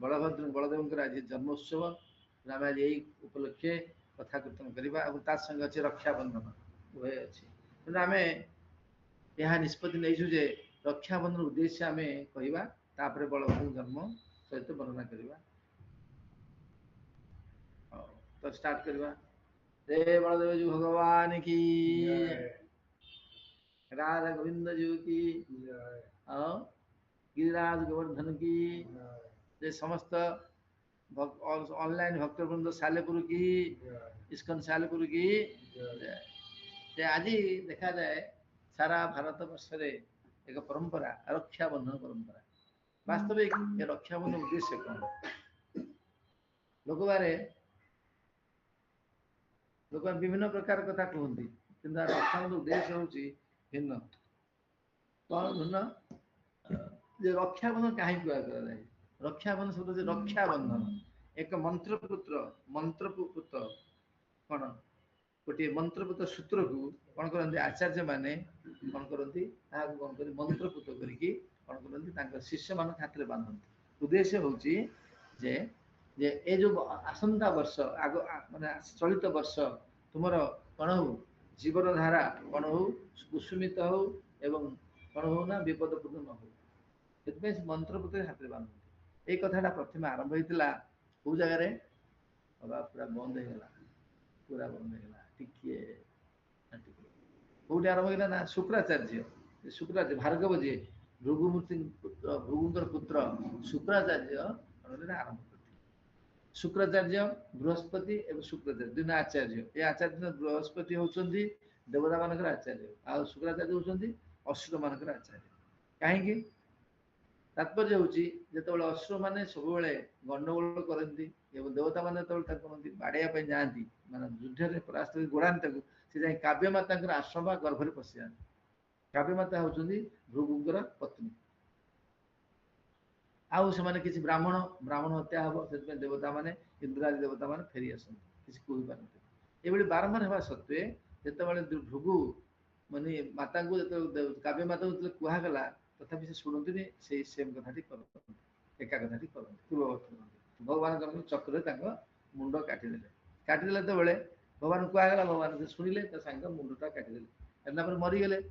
बलदेव आज जन्मोत्सव आम आज यही उपलक्षे कथा कीर्तन करवा और संगे अच्छे रक्षाबंधन उभय अच्छे तेणु आम यह निष्पत्ति नहीं जे रक्षाबंधन उद्देश्य आम कहवा बलभद्र जन्म सहित वर्णना करवा तो स्टार्ट करवा जय बलदेव जी भगवान की राधा गोविंद जी की गिरिराज गोवर्धन की जय समस्त ऑनलाइन भक्तवृंद सालेपुर की इस्कन सालेपुर की जय। आज देखा जाए सारा भारत वर्ष एक परंपरा रक्षाबंधन परंपरा वास्तविक ये रक्षाबंधन उद्देश्य कौन लोक बारे लोक विभिन्न प्रकार कथा कहते कि रक्षाबंधन उद्देश्य हूँ भिन्न कौन भिन्न जे रक्षाबंधन कहीं कहुए रक्षाबंधन शब्द से रक्षाबंधन एक मंत्रपुत्र कौन गोटे मंत्रपुत्र सूत्र को कौन करते आचार्य माने कौन करती कौन कर मंत्रपुत करके कौन करती शिष्य मान हाथ में बांधती उद्देश्य हूँ जे जे ए जो आसंता वर्ष आग माने चलित वर्ष तुमर कौन हो जीवन धारा कौन हो कुसुमित हो एवं कौन हो ना विपदपूर्ण न हो से मंत्रपुत्र हाथ में बांधती ये कथाटा प्रथम आरंभ होता कौ जगार बाबा पूरा बंद होगा पूरा बंद होगा टिके कौटी आरंभ होगा ना शुक्राचार्य भार्गव जी भृगुमूर्ति भृगुंकर पुत्र शुक्राचार्य आरंभ करते शुक्राचार्य बृहस्पति एवं शुक्राचार्य दिन आचार्य ये आचार्य बृहस्पति होती देवता मानकर आचार्य आ शुक्राचार्य होती असुर मानकर आचार्य कहीं तात्पर्य हूँ जो असुर मैंने सब गंडगोल करती देवता मैंने जो बाड़ाई जाती माने युद्ध में परास्त गोड़ाती से जाए काव्यमाता आश्रम गर्भ में पशि जाती काव्यमाता होती भृगुंकर पत्नी आउ से किसी ब्राह्मण हत्या हम से देवता मैंने इंद्रादि देवता मैंने फेरी आसती किसी कही पारती ये बारंबार होगा सत्वे जो भृगु माने माता को जो काव्यमाता को कहगला तथापि से शुणुनि से सेम कथाटी करते एका कथाटी करते पूर्ववर्त करते भगवान जन्म चक्र मुंड काटिदेले तो बेले भगवान कहगला भगवान से शुणिले सांग मुंडटा काटिदेले मरीगले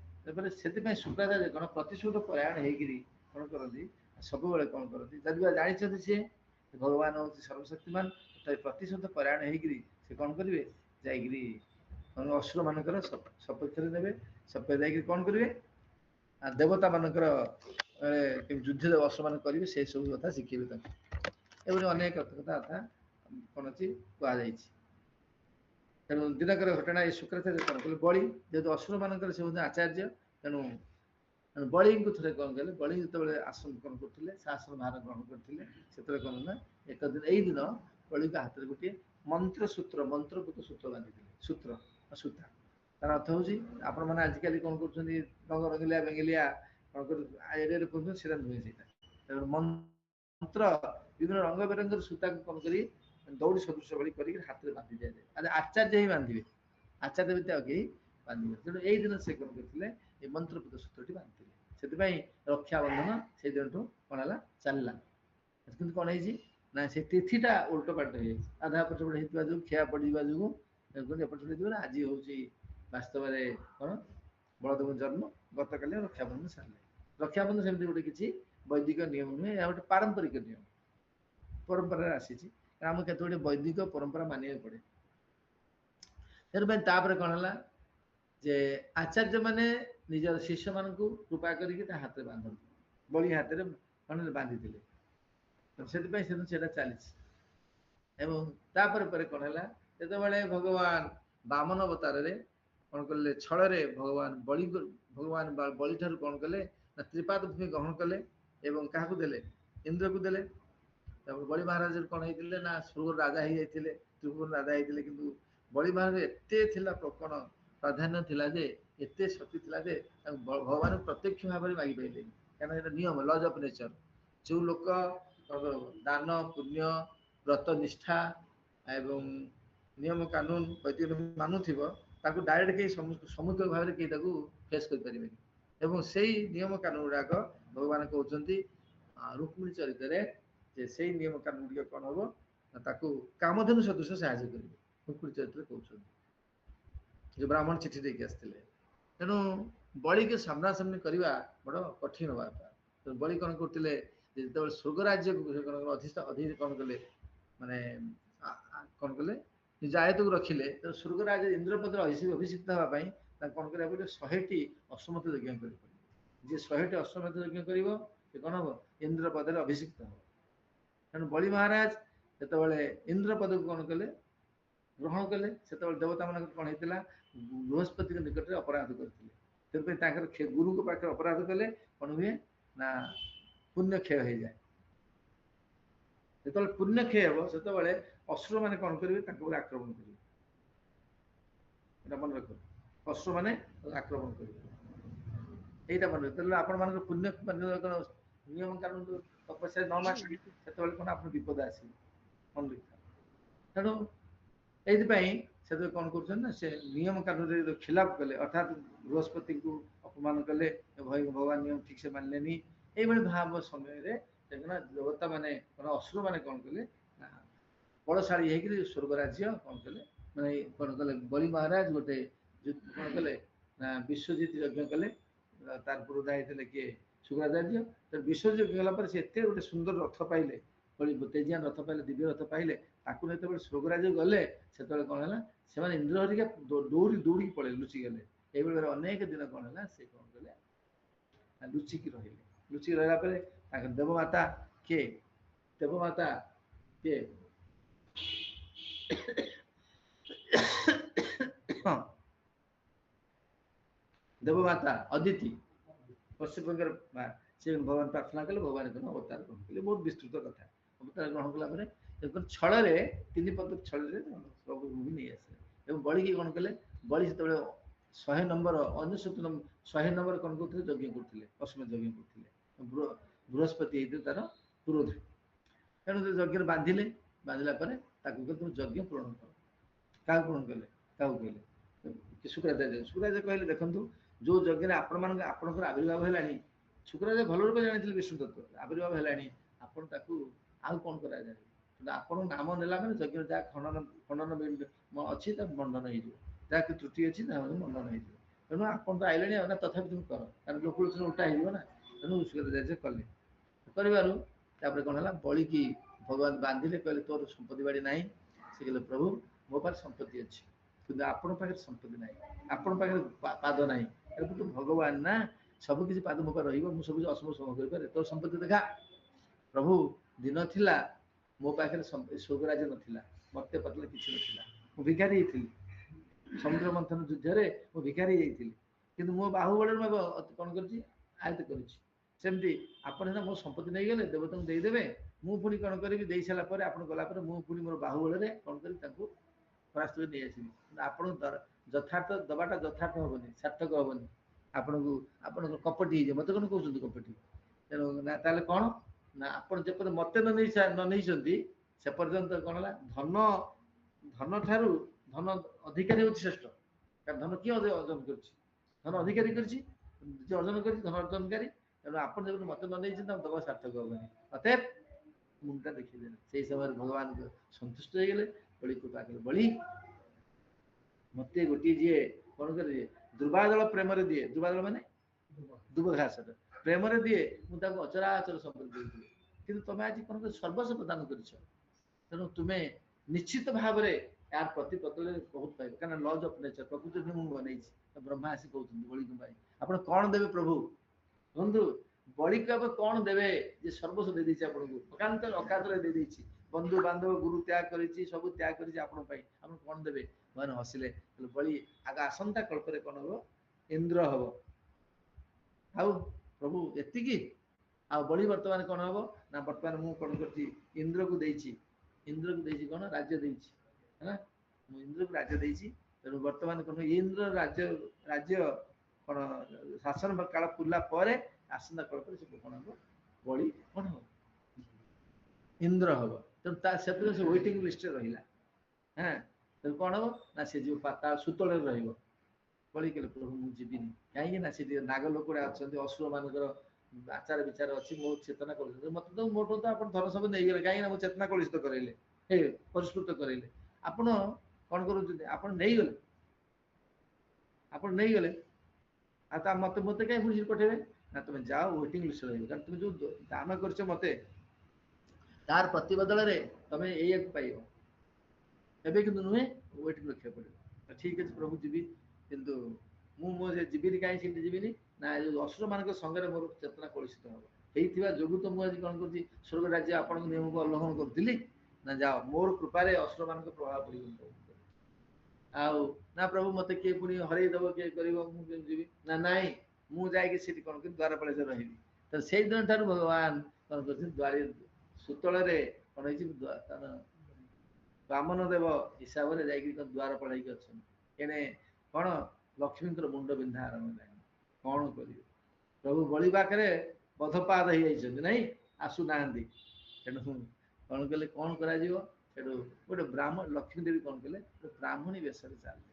से शुक्राचार्य कौन प्रतिशोध परायण होगी कौन करती सब कौन करती जदि जानते सी भगवान हूँ सर्वशक्तिमान प्रतिशोध परायण होगी से कौन करेंगे जाकि असुर मानकर सपक्ष ने सपक्ष कौन करेंगे देवता मानकर युद्ध असुर मान करेंगे से सब कथा शिखेबे एवं अनेक कथा कथा कौन अच्छी कहुई तेणु दिनकर घटना ये शुक्राचार्य कौन कले बलि जेहतु असुर मानकर से आचार्य तेणु बलि को थे कौन कले बलि जो आसन कौन करते आसन भार ग्रहण करते से कौन ना एक दिन यही दिन बलि को हाथ में गोटे मंत्रसूत्र मंत्रपुत सूत्र बांधि सूत्र सूता तार अर्थ हूँ आपण मैंने आजिकल कौन कर रंग रंगिलिया बेंगिलिया कौन कर कहते से नुहे से मंत्र विभिन्न रंग बेरंगर सूता को कौन कर दौड़ सदृश भाई कर हाथ में बांधि दिए आचार्य ही बांधे आचार्य भी कहीं बांधे तेणु यही दिन से कौन करते मंत्रपुत सूत्रटी बांधते से रक्षाबंधन से दिन कौन है चलला कि कौन है ना से तिथिटा उल्ट पाल्ट हो आधा पटपट हो जो खिया पड़ा जो एपट आज हूँ वास्तव में कौन बलदेव जन्म गत काली रक्षाबंधन सारे रक्षाबंधन सेमती गोटे किसी वैदिक नियम नुहे या गोटे पारंपरिक नियम परंपरा आसी आम के वैदिक परंपरा मानिया पड़े तेनाली कौन है जे आचार्य माने निज शिष्य मान कृपा करके हाथ में बांधती बलि हाथ में कौन बांधि से चली कौन है जो भगवान बामन अवतार कौन कले छल भगवान बलि ठार कौन कले त्रिपाद भूमि ग्रहण कले क्या देले इंद्र को देले बलि महाराज कौन होते ना स्वर्ग राजा हो जाते त्रिभुवन राजा होते कि बलि महाराज एत कौन प्राधान्य थिला जे एते शक्ति थिला जे भगवान प्रत्यक्ष भाव में मागी पाइले क्या नियम लज ऑफ नेचर जो लोक दान पुण्य व्रत निष्ठा एवं नियम कानून वैदिक मानुथिबो ताकू डायरेक्ट कहीं सम्मुख भाव में कहीं फेस करें एवं से नियम कानून गुड़ाक भगवान कहते रुक्मिणी चरित्र ଯେ ସେଇ ନିୟମ କାନୁନ ଗୁଡ଼ିକ କ'ଣ ହବ ନା ତାକୁ କାମଧେନୁ ସଦୃଶ ସାହାଯ୍ୟ କରିବେ। କୁକୁଡ଼ି ଚରିତ୍ରରେ କହୁଛନ୍ତି ଯେ ବ୍ରାହ୍ମଣ ଚିଠି ଦେଇକି ଆସିଥିଲେ। ତେଣୁ ବଳିକି ସାମ୍ନାସାମ୍ନି କରିବା ବଡ଼ କଠିନ ବାର୍ତ୍ତା। ତେଣୁ ବଳି କ'ଣ କରୁଥିଲେ ଯେତେବେଳେ ସ୍ୱର୍ଗ ରାଜ୍ୟକୁ ଅଧିକ କ'ଣ କଲେ ମାନେ କ'ଣ କଲେ ନିଜ ଆୟତକୁ ରଖିଲେ ତେଣୁ ସ୍ୱର୍ଗ ରାଜ୍ୟ ଇନ୍ଦ୍ରପଦରେ ଅଭିଷିକ୍ତ ହେବା ପାଇଁ ତାକୁ କ'ଣ କରିବାକୁ ପଡ଼ିବ 100ଟି ଅଶ୍ୱମେଧ ଯଜ୍ଞ କରିବାକୁ ପଡ଼ିବ। ଯିଏ 100ଟି ଅଶ୍ୱମେଧ ଯଜ୍ଞ କରିବ ସେ କ'ଣ ହବ ଇନ୍ଦ୍ର ପଦରେ ଅଭିଷିକ୍ତ ହବ। ତେଣୁ ବଳି ମହାରାଜ ଯେତେବେଳେ ଇନ୍ଦ୍ର ପଦକୁ କ'ଣ କଲେ ଗ୍ରହଣ କଲେ ସେତେବେଳେ ଦେବତା ମାନଙ୍କର କ'ଣ ହେଇଥିଲା ବୃହସ୍ପତିଙ୍କ ନିକଟରେ ଅପରାଧ କରିଥିଲେ। ସେଥିପାଇଁ ତାଙ୍କର ଗୁରୁଙ୍କ ପାଖରେ ଅପରାଧ କଲେ କ'ଣ ହୁଏ ନା ପୁଣ୍ୟ କ୍ଷୟ ହେଇଯାଏ। ଯେତେବେଳେ ପୁଣ୍ୟ କ୍ଷୟ ହେବ ସେତେବେଳେ ଅସୁର ମାନେ କ'ଣ କରିବେ ତାଙ୍କ ଉପରେ ଆକ୍ରମଣ କରିବେ। ଏଇଟା ମନେ ରଖ, ଅସୁର ମାନେ ଆକ୍ରମଣ କରିବେ এইটা মনে রাখতে হবে। ଆପଣମାନଙ୍କର ପୁଣ୍ୟ ନିୟମ କାନୁନ ତପସ୍ୟା ନ ମାନିବେ ସେତେବେଳେ କ'ଣ ଆପଣ ବିପଦ ଆସିବ ମନେ ରଖିଥାଅ। ତେଣୁ ଏଇଥିପାଇଁ ସେଥିରେ କ'ଣ କରୁଛନ୍ତି ନା ସେ ନିୟମ କାନୁନରେ ଖିଲାପ କଲେ ଅର୍ଥାତ୍ ବୃହସ୍ପତିଙ୍କୁ ଅପମାନ କଲେ ଭଗବାନ ନିୟମ ଠିକ ସେ ମାନିଲେନି। এইଭଳି ଭାବ ସମୟରେ ଦେବତା ମାନେ ଅସୁର ମାନେ କ'ଣ କଲେ ନା ବଳଶାଳୀ ହେଇକିରି ସ୍ୱର୍ଗ ରାଜ୍ୟ କ'ଣ କଲେ ମାନେ କ'ଣ କଲେ ବଳି ମହାରାଜ ଗୋଟେ କ'ଣ କଲେ ନା ବିଶ୍ୱଜିତ ଯଜ୍ଞ କଲେ। ତାର ପୁରୋଧା ହେଇଥିଲେ କିଏ ଶୁକ୍ରାଚାର୍ଯ୍ୟ। ବିଶ୍ୱଜିତ ଯଜ୍ଞ କଲା ପରେ ସେ ଏତେ ଗୋଟେ ସୁନ୍ଦର ରଥ ପାଇଲେ, ତେଜିଆନ ରଥ ପାଇଲେ, ଦିବ୍ୟ ରଥ ପାଇଲେ। ତାକୁ ଯେତେବେଳେ ସ୍ୱର୍ଗ ରାଜ୍ୟକୁ ଗଲେ ସେତେବେଳେ କ'ଣ ହେଲା ସେମାନେ ଇନ୍ଦ୍ର ହରିକା ଦୌଡ଼ିକି ପଳେଇଲେ, ଲୁଚିଗଲେ। এইଭଳି ଭାବରେ ଅନେକ ଦିନ କ'ଣ ହେଲା ସେ କ'ଣ କଲେ ଲୁଚିକି ରହିଲେ। ଲୁଚିକି ରହିଲା ପରେ ତାଙ୍କ ଦେବମାତା କିଏ ହଁ ଦେବମାତା ଅଦିତି କଶ୍ୟପଙ୍କର ମା ସେ ଭଗବାନ ପ୍ରାର୍ଥନା କଲେ, ଭଗବାନ ଅବତାର ଗ୍ରହଣ କଲେ। ବହୁତ ବିସ୍ତୃତ କଥା। ଅବତାର ଗ୍ରହଣ କଲା ପରେ ଛଳରେ 3 ପଦ ଛଳରେ ପ୍ରଭୁ ନେଇ ଆସିଲେ ଏବଂ ବଳିକି କ'ଣ କଲେ ବଳି ସେତେବେଳେ 100 ନମ୍ବର 100 ନମ୍ବର କ'ଣ କରୁଥିଲେ ଯଜ୍ଞ କରୁଥିଲେ, ଅଶ୍ୱମେଧ ଯଜ୍ଞ କରୁଥିଲେ। ବୃହସ୍ପତି ହେଇଥିଲେ ତାର ପୁରୋଧ। ତେଣୁ ଯଜ୍ଞରେ ବାନ୍ଧିଲା ପରେ ତାକୁ ତୁମ ଯଜ୍ଞ ପୂରଣ କର। କାହାକୁ ପୂରଣ କଲେ କାହାକୁ କହିଲେ ଶୁକ୍ରାଚାର୍ଯ୍ୟ କହିଲେ ଦେଖନ୍ତୁ ଯୋଉ ଯଜ୍ଞରେ ଆପଣଙ୍କର ଆବିର୍ଭାବ ହେଲାଣି, ଶୁକ୍ରାଚାର୍ଯ୍ୟ ଭଲ ରୂପେ ଜାଣିଥିଲେ ବିଷ୍ଣୁ ତତ୍ତ୍ୱ ଆବିର୍ଭାବ ହେଲାଣି, ଆପଣ ତାକୁ ଆଉ କ'ଣ କରାଯାଏ କିନ୍ତୁ ଆପଣଙ୍କ ନାମ ନେଲା ମାନେ ଯଜ୍ଞରେ ଯାହା ଖଣ୍ଡନ ଅଛି ତା ମଣ୍ଡନ ହେଇଯିବ, ଯାହା ତ୍ରୁଟି ଅଛି ତା ମଣ୍ଡନ ହେଇଯିବ। ତେଣୁ ଆପଣ ତ ଆଇଲେଣି ଆଉ ନା ତଥାପି ତୁମେ କର, କାରଣ ଲୋକଲୋଚନ ଉଲ୍ଟା ହେଇଯିବ ନା। ତେଣୁ ଶୁକ୍ରାଚାର୍ଯ୍ୟ କଲେ। କରିବାରୁ ତାପରେ କ'ଣ ହେଲା ବଳିକି ଭଗବାନ ବାନ୍ଧିଲେ, କହିଲେ ତୋର ସମ୍ପତ୍ତି ବାଡ଼ି ନାହିଁ। ସେ କହିଲେ ପ୍ରଭୁ ମୋ ପାଖରେ ସମ୍ପତ୍ତି ଅଛି କିନ୍ତୁ ଆପଣଙ୍କ ପାଖରେ ସମ୍ପତ୍ତି ନାହିଁ, ଆପଣଙ୍କ ପାଖରେ ପାଦ ନାହିଁ। ତୁ ଭଗବାନ ନା, ସବୁ କିଛି ପାଦ ମୋ ପାଖରେ ରହିବ, ମୁଁ ସବୁ ଅଶୁଭ ସମ କରିପାରେ, ତୋର ସମ୍ପତ୍ତି ଦେଖା। ପ୍ରଭୁ ଦିନ ଥିଲା ମୋ ପାଖରେ ସ୍ୱର୍ଗ ରାଜ୍ୟ ନଥିଲା, ମର୍ତ୍ତ୍ୟ ପଟରେ କିଛି ନଥିଲା, ମୁଁ ଭିକାରୀ ହେଇଥିଲି। ସମୁଦ୍ର ମନ୍ଥନ ଯୁଦ୍ଧରେ ମୁଁ ଭିକାରୀ ଯାଇଥିଲି କିନ୍ତୁ ମୋ ବାହୁବଳରେ ମୁଁ କ'ଣ କରିଛି ଆୟତ କରିଛି। ସେମିତି ଆପଣ ସିନା ମୋ ସମ୍ପତ୍ତି ନେଇଗଲେ, ଦେବତାଙ୍କୁ ଦେଇଦେବେ, ମୁଁ ପୁଣି କ'ଣ କରିବି ଦେଇସାରିଲା ପରେ ଆପଣ ଗଲା ପରେ ମୁଁ ପୁଣି ମୋର ବାହୁବଳରେ କ'ଣ କରିବି ତାଙ୍କୁ ପରାସ୍ତ କରି ନେଇ ଆସିବି। ଆପଣ ଯଥାର୍ଥ ଦବାଟା ଯଥାର୍ଥ ହବନି, ସାର୍ଥକ ହବନି। ଆପଣଙ୍କ କପଟି ହେଇଯିବ, ମତେ କ'ଣ କହୁଛନ୍ତି କପଟି। ତେଣୁ ନା ତାହେଲେ କ'ଣ ନା ଆପଣ ଯେପର୍ଯ୍ୟନ୍ତ ମତେ ନ ନେଇଛନ୍ତି ସେ ପର୍ଯ୍ୟନ୍ତ କ'ଣ ହେଲା ଧନ ଠାରୁ ଧନ ଅଧିକାରୀ ହେଉଛି ଶ୍ରେଷ୍ଠ। କାରଣ ଧନ କିଏ ଅର୍ଜନ କରିଛି, ଧନ ଅଧିକାରୀ କରିଛି, ଯିଏ ଅର୍ଜନ କରିଛି ଧନ ଅର୍ଜନକାରୀ। ତେଣୁ ଆପଣ ଯେପର୍ଯ୍ୟନ୍ତ ମତେ ନ ନେଇଛନ୍ତି ତାଙ୍କୁ ଦବା ସାର୍ଥକ ହବନି। ଅତଏବ ମୁଣ୍ଡଟା ଦେଖିଦେଲେ। ସେଇ ସମୟରେ ଭଗବାନ ସନ୍ତୁଷ୍ଟ ହେଇଗଲେ, ବଳି କୃପା କଲେ। ବଳି ମତେ ଗୋଟିଏ ଯିଏ କ'ଣ କରେ ଦୁର୍ବାଦଳ ପ୍ରେମରେ ଦିଏ, ଦୁର୍ବାଦଳ ମାନେ ଦୁବ ଘାସର ପ୍ରେମରେ ଦିଏ, ମୁଁ ତାକୁ ଅଚରାଚର ସମ୍ପତ୍ତି ଦେଇଥିଲି। କିନ୍ତୁ ତମେ ଆଜି କ'ଣ ସର୍ବସ୍ୱ ପ୍ରଦାନ କରିଛ, ତେଣୁ ତୁମେ ନିଶ୍ଚିତ ଭାବରେ ଏହାର ପ୍ରତିପତ୍ରରେ ବହୁତ ପାଇବ। କାରଣ ଲଜ୍ ଅଫ୍ ନେଚର, ପ୍ରକୃତିରେ ମୁଁ ବନେଇଛି। ବ୍ରହ୍ମା ଆସି କହୁଛନ୍ତି ବଳିଙ୍କ ପାଇଁ ଆପଣ କ'ଣ ଦେବେ ପ୍ରଭୁ। ବନ୍ଧୁ ବଳିକୁ ଏବେ କ'ଣ ଦେବେ ଯେ ସର୍ବସ୍ୱ ଦେଇଦେଇଛି ଆପଣଙ୍କୁ, ଅକାତରେ ଦେଇଦେଇଛି। ବନ୍ଧୁ ବାନ୍ଧବ ଗୁରୁ ତ୍ୟାଗ କରିଛି, ସବୁ ତ୍ୟାଗ କରିଛି ଆପଣଙ୍କ ପାଇଁ, ଆପଣ କ'ଣ ଦେବେ। ଭଗବାନ ହସିଲେ, ବଳି ଆଗ ଆସନ୍ତା କଳ୍ପରେ କ'ଣ ହବ ଇନ୍ଦ୍ର ହବ। ଆଉ ପ୍ରଭୁ ଏତିକି। ଆଉ ବଳି ବର୍ତ୍ତମାନ କ'ଣ ହବ ନା ବର୍ତ୍ତମାନ ମୁଁ କ'ଣ କରିଛି ଇନ୍ଦ୍ରକୁ ଦେଇଛି କ'ଣ ରାଜ୍ୟ ଦେଇଛି ହେଲା, ମୁଁ ଇନ୍ଦ୍ରକୁ ରାଜ୍ୟ ଦେଇଛି। ତେଣୁ ବର୍ତ୍ତମାନ କ'ଣ ଇନ୍ଦ୍ର ରାଜ୍ୟ କ'ଣ ଶାସନ କାଳ ପୁରିଲା ପରେ ଆସନ୍ତା କଳ୍ପରେ ସେ କ'ଣ ହବ ବଳି କ'ଣ ହବ ଇନ୍ଦ୍ର ହବ। ତେଣୁ ସେଥିରେ ସେ ୱେଟିଂ ଲିଷ୍ଟରେ ରହିଲା। ହଁ ତେଣୁ କ'ଣ ହବ ନା ସେ ଯୋଉ ପାତାଳ ସୁତଳରେ ରହିବ। ବଳି କହିଲେ ପ୍ରଭୁ ମୁଁ ଯିବିନି, କାହିଁକି ନା ସେଠି ନାଗ ଲୋକଗୁଡ଼ା ଅଛନ୍ତି, ଅସୁର ମାନଙ୍କର ଆଚାର ବିଚାର ଅଛି ମୋ ଚେତନା କଳୁଷିତ ମତେ ତ ମୋଠୁ ତ ଆପଣ ଧନ ସବୁ ନେଇଗଲେ କାହିଁକି ନା ମୋ ଚେତନା କଳୁଷିତ କରେଇଲେ ହେ ପରିଷ୍କୃତ କରେଇଲେ ଆପଣ କଣ କରୁଛନ୍ତି ଆପଣ ନେଇଗଲେ ଆଉ ତା ମତେ ମତେ କାହିଁ ପୁଣି ପଠେଇବେ ନା ତୁମେ ଯାଅ ୱେଟିଂ ଲିଷ୍ଟ ରହିବ କାରଣ ତୁମେ ଯୋଉ ଦାନ କରିଛ ମତେ ତାର ପ୍ରତିବଦଳରେ ତମେ ଏଇଆକୁ ପାଇବ ଏବେ କିନ୍ତୁ ନୁହେଁ ୱେଟିଂ ରଖିବାକୁ ପଡିବ ଠିକ ଅଛି ପ୍ରଭୁ ଯିବି କିନ୍ତୁ ମୁଁ ମୋ ଯିବିନି କାହିଁ ସେଠି ଯିବିନି ନା ଯୋଉ ଅସୁର ମାନଙ୍କ ସଙ୍ଗରେ ମୋର ଚେତନା କଳୁଷିତ ହବ ହେଇଥିବା ଯୋଗୁ ତ ମୁଁ ଆଜି କଣ କରୁଛି ସ୍ୱର୍ଗ ରାଜ୍ୟ ଆପଣଙ୍କ ନିୟମକୁ ଉଲ୍ଲଂଘନ କରୁଥିଲି ନା ଯାଅ ମୋର କୃପାରେ ଅସୁର ମାନଙ୍କ ପ୍ରଭାବ ପଡିବନି ଆଉ ନା ପ୍ରଭୁ ମତେ କିଏ ପୁଣି ହରେଇ ଦବ କିଏ କରିବ ମୁଁ କେମିତି ଯିବି ନା ନାଇଁ ମୁଁ ଯାଇକି ସେଠି କଣ କରି ଦ୍ୱାରପାଳ ରହିବି ତ ସେଇଦିନ ଠାରୁ ଭଗବାନ କଣ କରୁଛନ୍ତି ଦ୍ୱାର ସୁତଳରେ କଣ ହେଇଛି ବାମନ ଦେବ ହିସାବରେ ଯାଇକି ଦ୍ୱାରପାଳ ହେଇକି ଅଛନ୍ତି ଏଣେ କଣ ଲକ୍ଷ୍ମୀଙ୍କର ମୁଣ୍ଡ ବିନ୍ଧା ଆରମ୍ଭ ହେଲାଣି କଣ କରିବେ ପ୍ରଭୁ ବଳି ପାଖରେ ବଧପାତ ହେଇଯାଇଛନ୍ତି ନାଇଁ ଆସୁନାହାନ୍ତି ତେଣୁ କଣ କଲେ କଣ କରାଯିବ ସେଠୁ ଗୋଟେ ବ୍ରାହ୍ମଣ ଲକ୍ଷ୍ମୀ ଦେବୀ କଣ କଲେ ଗୋଟେ ବ୍ରାହ୍ମଣୀ ବେଶରେ ଚାଲିଲେ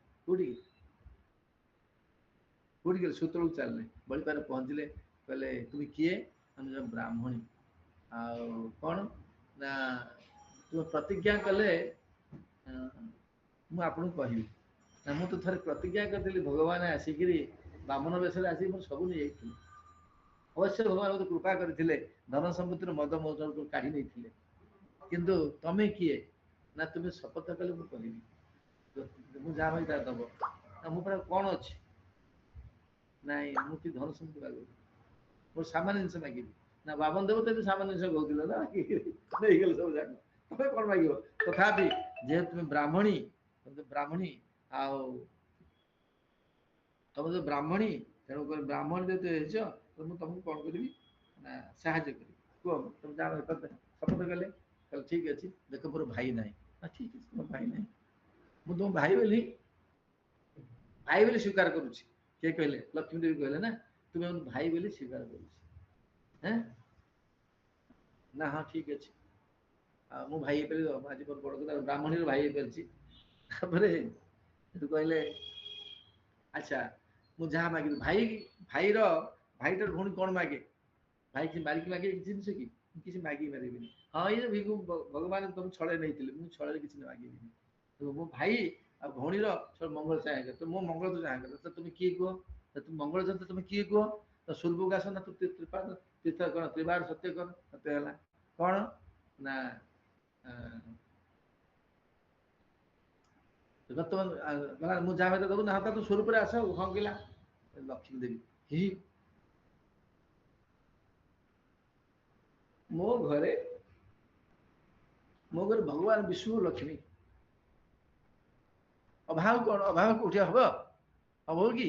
କୋଉଠିକି ଗଲେ ସୁତଳକୁ ଚାଲିଲେ ବଳି ପାଖରେ ପହଞ୍ଚିଲେ କହିଲେ ତୁମେ କିଏ ଆମେ ବ୍ରାହ୍ମଣୀ ଆଉ କଣ ନା ତୁମେ ପ୍ରତିଜ୍ଞା କଲେ ମୁଁ ଆପଣଙ୍କୁ କହିବି ନା ମୁଁ ତ ଥରେ ପ୍ରତିଜ୍ଞା କରିଥିଲି ଭଗବାନ ଆସିକିରି ବାମନ ବେଶରେ ଆସିକି ମୁଁ ସବୁ ନେଇଯାଇଥିଲି ଅବଶ୍ୟ ଭଗବାନ ମୋତେ କୃପା କରିଥିଲେ ଧନ ସମ୍ପତ୍ତିର ମଦ ମୌଜକୁ କାଢି ନେଇଥିଲେ କିନ୍ତୁ ତମେ କିଏ ନା ତୁମେ ଶପଥ କଲେ ମୁଁ କହିବି ମୁଁ ଯାହା ଭାଇ ତାହା ଦବ ନା ମୋ ପାଖରେ କଣ ଅଛି ନାଇଁ ମୁଁ କି ଧନ ସମ୍ପତ୍ତି ମାଗୁନି ମୋର ସାମାନ୍ୟ ଜିନିଷ ମାଗିବି ନା ବାମନ ଦେବ ତ ସାମାନ୍ୟ ଜିନିଷ କହୁଥିଲେ ନା ନେଇଗଲେ ସବୁ ଯାକ ତମେ କଣ ମାଗିବ ତଥାପି ଯେହେତୁ ତୁମେ ବ୍ରାହ୍ମଣୀ ଆଉ ତମେ ତ ବ୍ରାହ୍ମଣୀ ତେଣୁ କରି ବ୍ରାହ୍ମଣ ଯେହେତୁ ହେଇଛ ମୁଁ ତମକୁ କଣ କରିବି ନା ସାହାଯ୍ୟ କରିବି କୁହ ତମେ ଯାହା ଶପଥ କଲେ ତାହେଲେ ଠିକ ଅଛି ଦେଖ ମୋର ଭାଇ ନାହିଁ ନା ଠିକ ଅଛି ମୋ ଭାଇ ନାହିଁ ମୁଁ ତମ ଭାଇ ବୋଲି ସ୍ୱୀକାର କରୁଛି କିଏ କହିଲେ ଲକ୍ଷ୍ମୀ ଦେବୀ କହିଲେ ନା ତୁମେ ଆମ ଭାଇ ବୋଲି ସ୍ୱୀକାର କରୁଛି ନା ହଁ ଠିକ ଅଛି ଆଉ ମୁଁ ଭାଇ ହେଇପାରିବି ଆଜି ମୋର ବଡ କଥା ବ୍ରାହ୍ମଣୀର ଭାଇ ହେଇପାରିଛି ତାପରେ ସେଠୁ କହିଲେ ଆଚ୍ଛା ମୁଁ ଯାହା ମାଗିବି ଭାଇଟାର ଭଉଣୀ କଣ ମାଗେ ଭାଇ କିଛି ମାରିକି ମାଗେ କିଛି ଜିନିଷ କି ମୁଁ କିଛି ମାଗିକି ପାରିବିନି ହଁ ଏଇ ଭିକୁ ଭଗବାନ ତମେ ଛଳରେ ନେଇଥିଲେ ମୁଁ ଛଳରେ କିଛି ମାଗିବିନି ମୋ ଭାଇ ଆଉ ଭଉଣୀର ମଙ୍ଗଳ ଚାହେଁ ତ ମୋ ମଙ୍ଗଳ ତ ଚାହେଁ ତ ତୁମେ କିଏ କୁହ ତୁମେ ମଙ୍ଗଳ ଚାହୁଁ ତୁମେ କିଏ କୁହ ତ ସ୍ୱର୍ଗକୁ ଆସ ନା ତୁ ତୀର୍ଥ କର ତ୍ରିବାର ସତ୍ୟ କର ସତ୍ୟ ହେଲା କଣ ନା ମୁଁ ଯାହା ଭିତରେ ଦବୁ ନା ତୁ ସ୍ୱରୂପରେ ଆସ ହଁ କିଲା ଲକ୍ଷ୍ମୀ ଦେବୀ ହି ମୋ ଘରେ ଭଗବାନ ବିଷ୍ଣୁ ଲକ୍ଷ୍ମୀ ଅଭାବ କଣ ଅଭାବ କୋଉଠି ହବ ହବ କି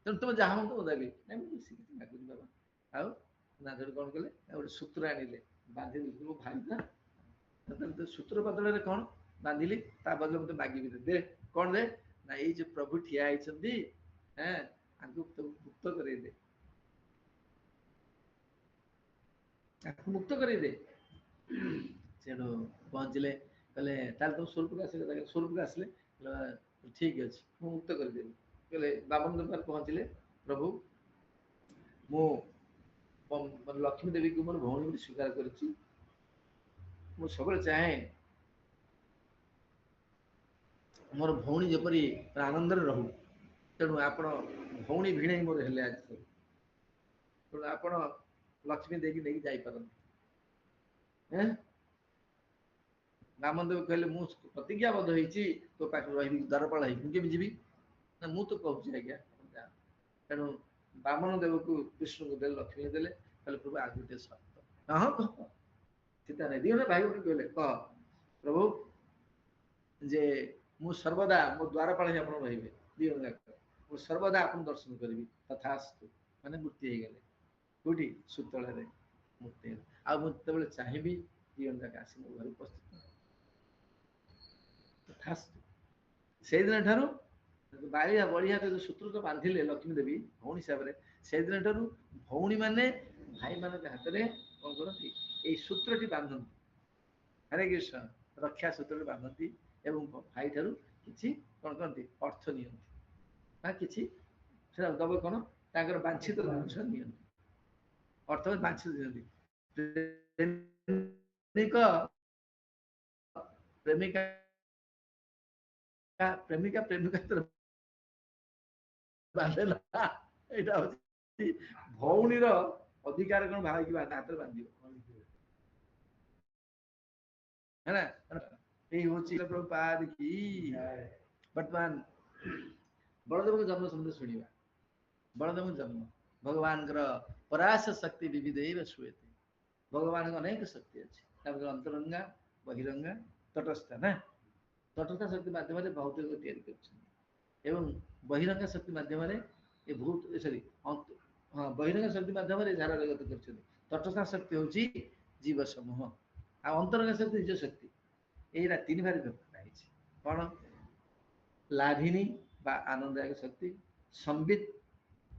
ତେଣୁ ତମେ ଯାହା ମୁଁ ଦେବି ନାଇଁ ମୁଁ କିଛି ମାଗୁନି ବାବା ଆଉ ନା ସେଠୁ କଣ କଲେ ଗୋଟେ ସୂତ୍ର ଆଣିଲେ ବାନ୍ଧିଲି ମୋ ଭାଇ ନା ସୂତ୍ର ବଦଳରେ କଣ ବାନ୍ଧିଲି ତା ବଦଳରେ ମତେ ମାଗିବି ଦେ କଣ ଦେ ନା ଏଇ ଯୋଉ ପ୍ରଭୁ ଠିଆ ହେଇଛନ୍ତି ଆଙ୍କୁ ମୁକ୍ତ କରେଇଦେ ତାକୁ ମୁକ୍ତ କରେଇଦେ ସେଠୁ ପହଞ୍ଚିଲେ କହିଲେ ତାହେଲେ ତମ ସ୍ୱରୂପକୁ ଆସିଲେ ସ୍ୱରୂପକୁ ଆସିଲେ ଠିକ ଅଛି ମୁଁ ମୁକ୍ତ କରିଦେବି କହିଲେ ବାମନ ଦରବାର ପହଞ୍ଚିଲେ ପ୍ରଭୁ ମୁଁ ଲକ୍ଷ୍ମୀ ଦେବୀକୁ ମୋର ଭଉଣୀ ବୋଲି ସ୍ୱୀକାର କରିଛି ମୁଁ ସବୁବେଳେ ଚାହେଁ ମୋର ଭଉଣୀ ଯେପରି ଆନନ୍ଦରେ ରହୁ ତେଣୁ ଆପଣ ଭଉଣୀ ଭିଣେଇ ମୋର ହେଲେ ଆଜି ତେଣୁ ଆପଣ ଲକ୍ଷ୍ମୀ ଦେଇକି ନେଇକି ଯାଇପାରନ୍ତି ବାମନ ଦେବ କହିଲେ ମୁଁ ପ୍ରତିଜ୍ଞାବଦ୍ଧ ହେଇଛି ତୋ ପାଖରେ ରହିବି ଦ୍ୱାରପାଳ ହେଇକି ମୁଁ କେମିତି ଯିବି ନା ମୁଁ ତ କହୁଛି ଆଜ୍ଞା ତେଣୁ ବାମନ ଦେବକୁ ବିଷ୍ଣୁଙ୍କୁ ଦେଲେ ଲକ୍ଷ୍ମୀ ଦେଲେ କହିଲେ ପ୍ରଭୁ ଆଉ ଗୋଟେ ସର୍ତ୍ତ ହଁ କହ ଚିନ୍ତା ନାହିଁ ଦି ଜଣ ଭାଇ ଭଉଣୀ କହିଲେ କହ ପ୍ରଭୁ ଯେ ମୁଁ ସର୍ବଦା ମୋ ଦ୍ୱାରପାଳ ହିଁ ଆପଣ ରହିବେ ଦି ଜଣ ଯାକ ମୁଁ ସର୍ବଦା ଆପଣଙ୍କୁ ଦର୍ଶନ କରିବି ତଥାସ୍ତୁ ମାନେ ମୂର୍ତ୍ତି ହେଇଗଲେ କୋଉଠି ସୁତଳରେ ମୂର୍ତ୍ତି ହେଲେ ଆଉ ମୁଁ ଯେତେବେଳେ ଚାହିଁବି ଦି ଜଣ ଯାକ ଆସି ମୋ ଘରେ ଉପସ୍ଥିତ ତଥାସ୍ତୁ ସେଇଦିନ ଠାରୁ ବାଳିଆ ବଳିଆ ଯୋଉ ସୂତ୍ର ତ ବାନ୍ଧିଲେ ଲକ୍ଷ୍ମୀ ଦେବୀ ଭଉଣୀ ହିସାବରେ ସେଇଦିନ ଠାରୁ ଭଉଣୀ ମାନେ ଭାଇମାନଙ୍କ ହାତରେ କଣ କରନ୍ତି ଏଇ ସୂତ୍ରଟି ବାନ୍ଧନ୍ତି ହରେ କୃଷ୍ଣ ରକ୍ଷା ସୂତ୍ରରେ ବାନ୍ଧନ୍ତି ଏବଂ ଭାଇ ଠାରୁ କିଛି କଣ କରନ୍ତି ଅର୍ଥ ନିଅନ୍ତି ବା କିଛି ସେଟା ଦବ କଣ ତାଙ୍କର ବାଞ୍ଛିତ ଜିନିଷ ନିଅନ୍ତି ଅର୍ଥ ବାଛି ଦିଅନ୍ତି। ପ୍ରେମିକ ପ୍ରେମିକା ପ୍ରେମିକା ପ୍ରେମିକା ବାନ୍ଧେ ନା, ଏଇଟା ହଉଛି ଭଉଣୀର ଅଧିକାର କଣ ଭାଇକି ହାତରେ ବାନ୍ଧିବ है ना। यही हूँ प्रभुपाद की। वर्तमान बलदेव जन्म सम्बन्ध शुणा। बलदेव जन्म भगवान पराश शक्ति विविध श्रूयते। भगवान अनेक शक्ति अच्छे अंतरंगा बहिरंगा तटस्थ ना। तटस्थ शक्ति माध्यम भौतिक या बहिरंगा शक्ति माध्यम ये भूत सॉरी हाँ बहिरंगा शक्ति माध्यम झार जगत कर। तटस्थ शक्ति हूँ जीव समूह आ अंतरंगा शक्ति निज शक्ति यही तीन भाग व्यवस्था कौन लाभिनी बा आनंददायक शक्ति संबित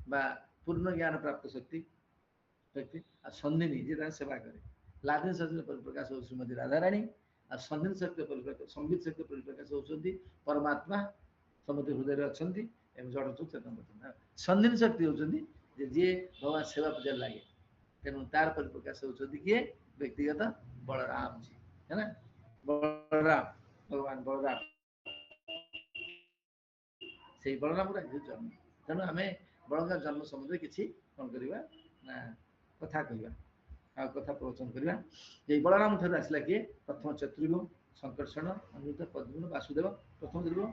बा पूर्ण ज्ञान प्राप्त शक्ति शक्ति आ संधिनी जी सेवा करे। लाभिनी शक्ति परिप्रकाश हो श्रीमती राधाराणी आ संधिनी शक्ति परिप्रकाश संबित शक्ति परिप्रकाश होती परमात्मा समस्त हृदय अच्छा जड़ चेतन। संधिनी शक्ति होती जी भगवान सेवा पूजा लगे तेणु तार परिप्रकाश होती किए व्यक्तिगत बलराम जी है ना। बलराम भगवान बलराम से बलराम जन्म तेणु आम बलराम जन्म सम्बन्ध किसी कौन करवा ना कथा कह कथा प्रवचन करवा। बलराम ठार आसला किए प्रथम चतुर्युग संकर्षण अनिरुद्ध पद्मनाभ वासुदेव प्रथम चतुर्युग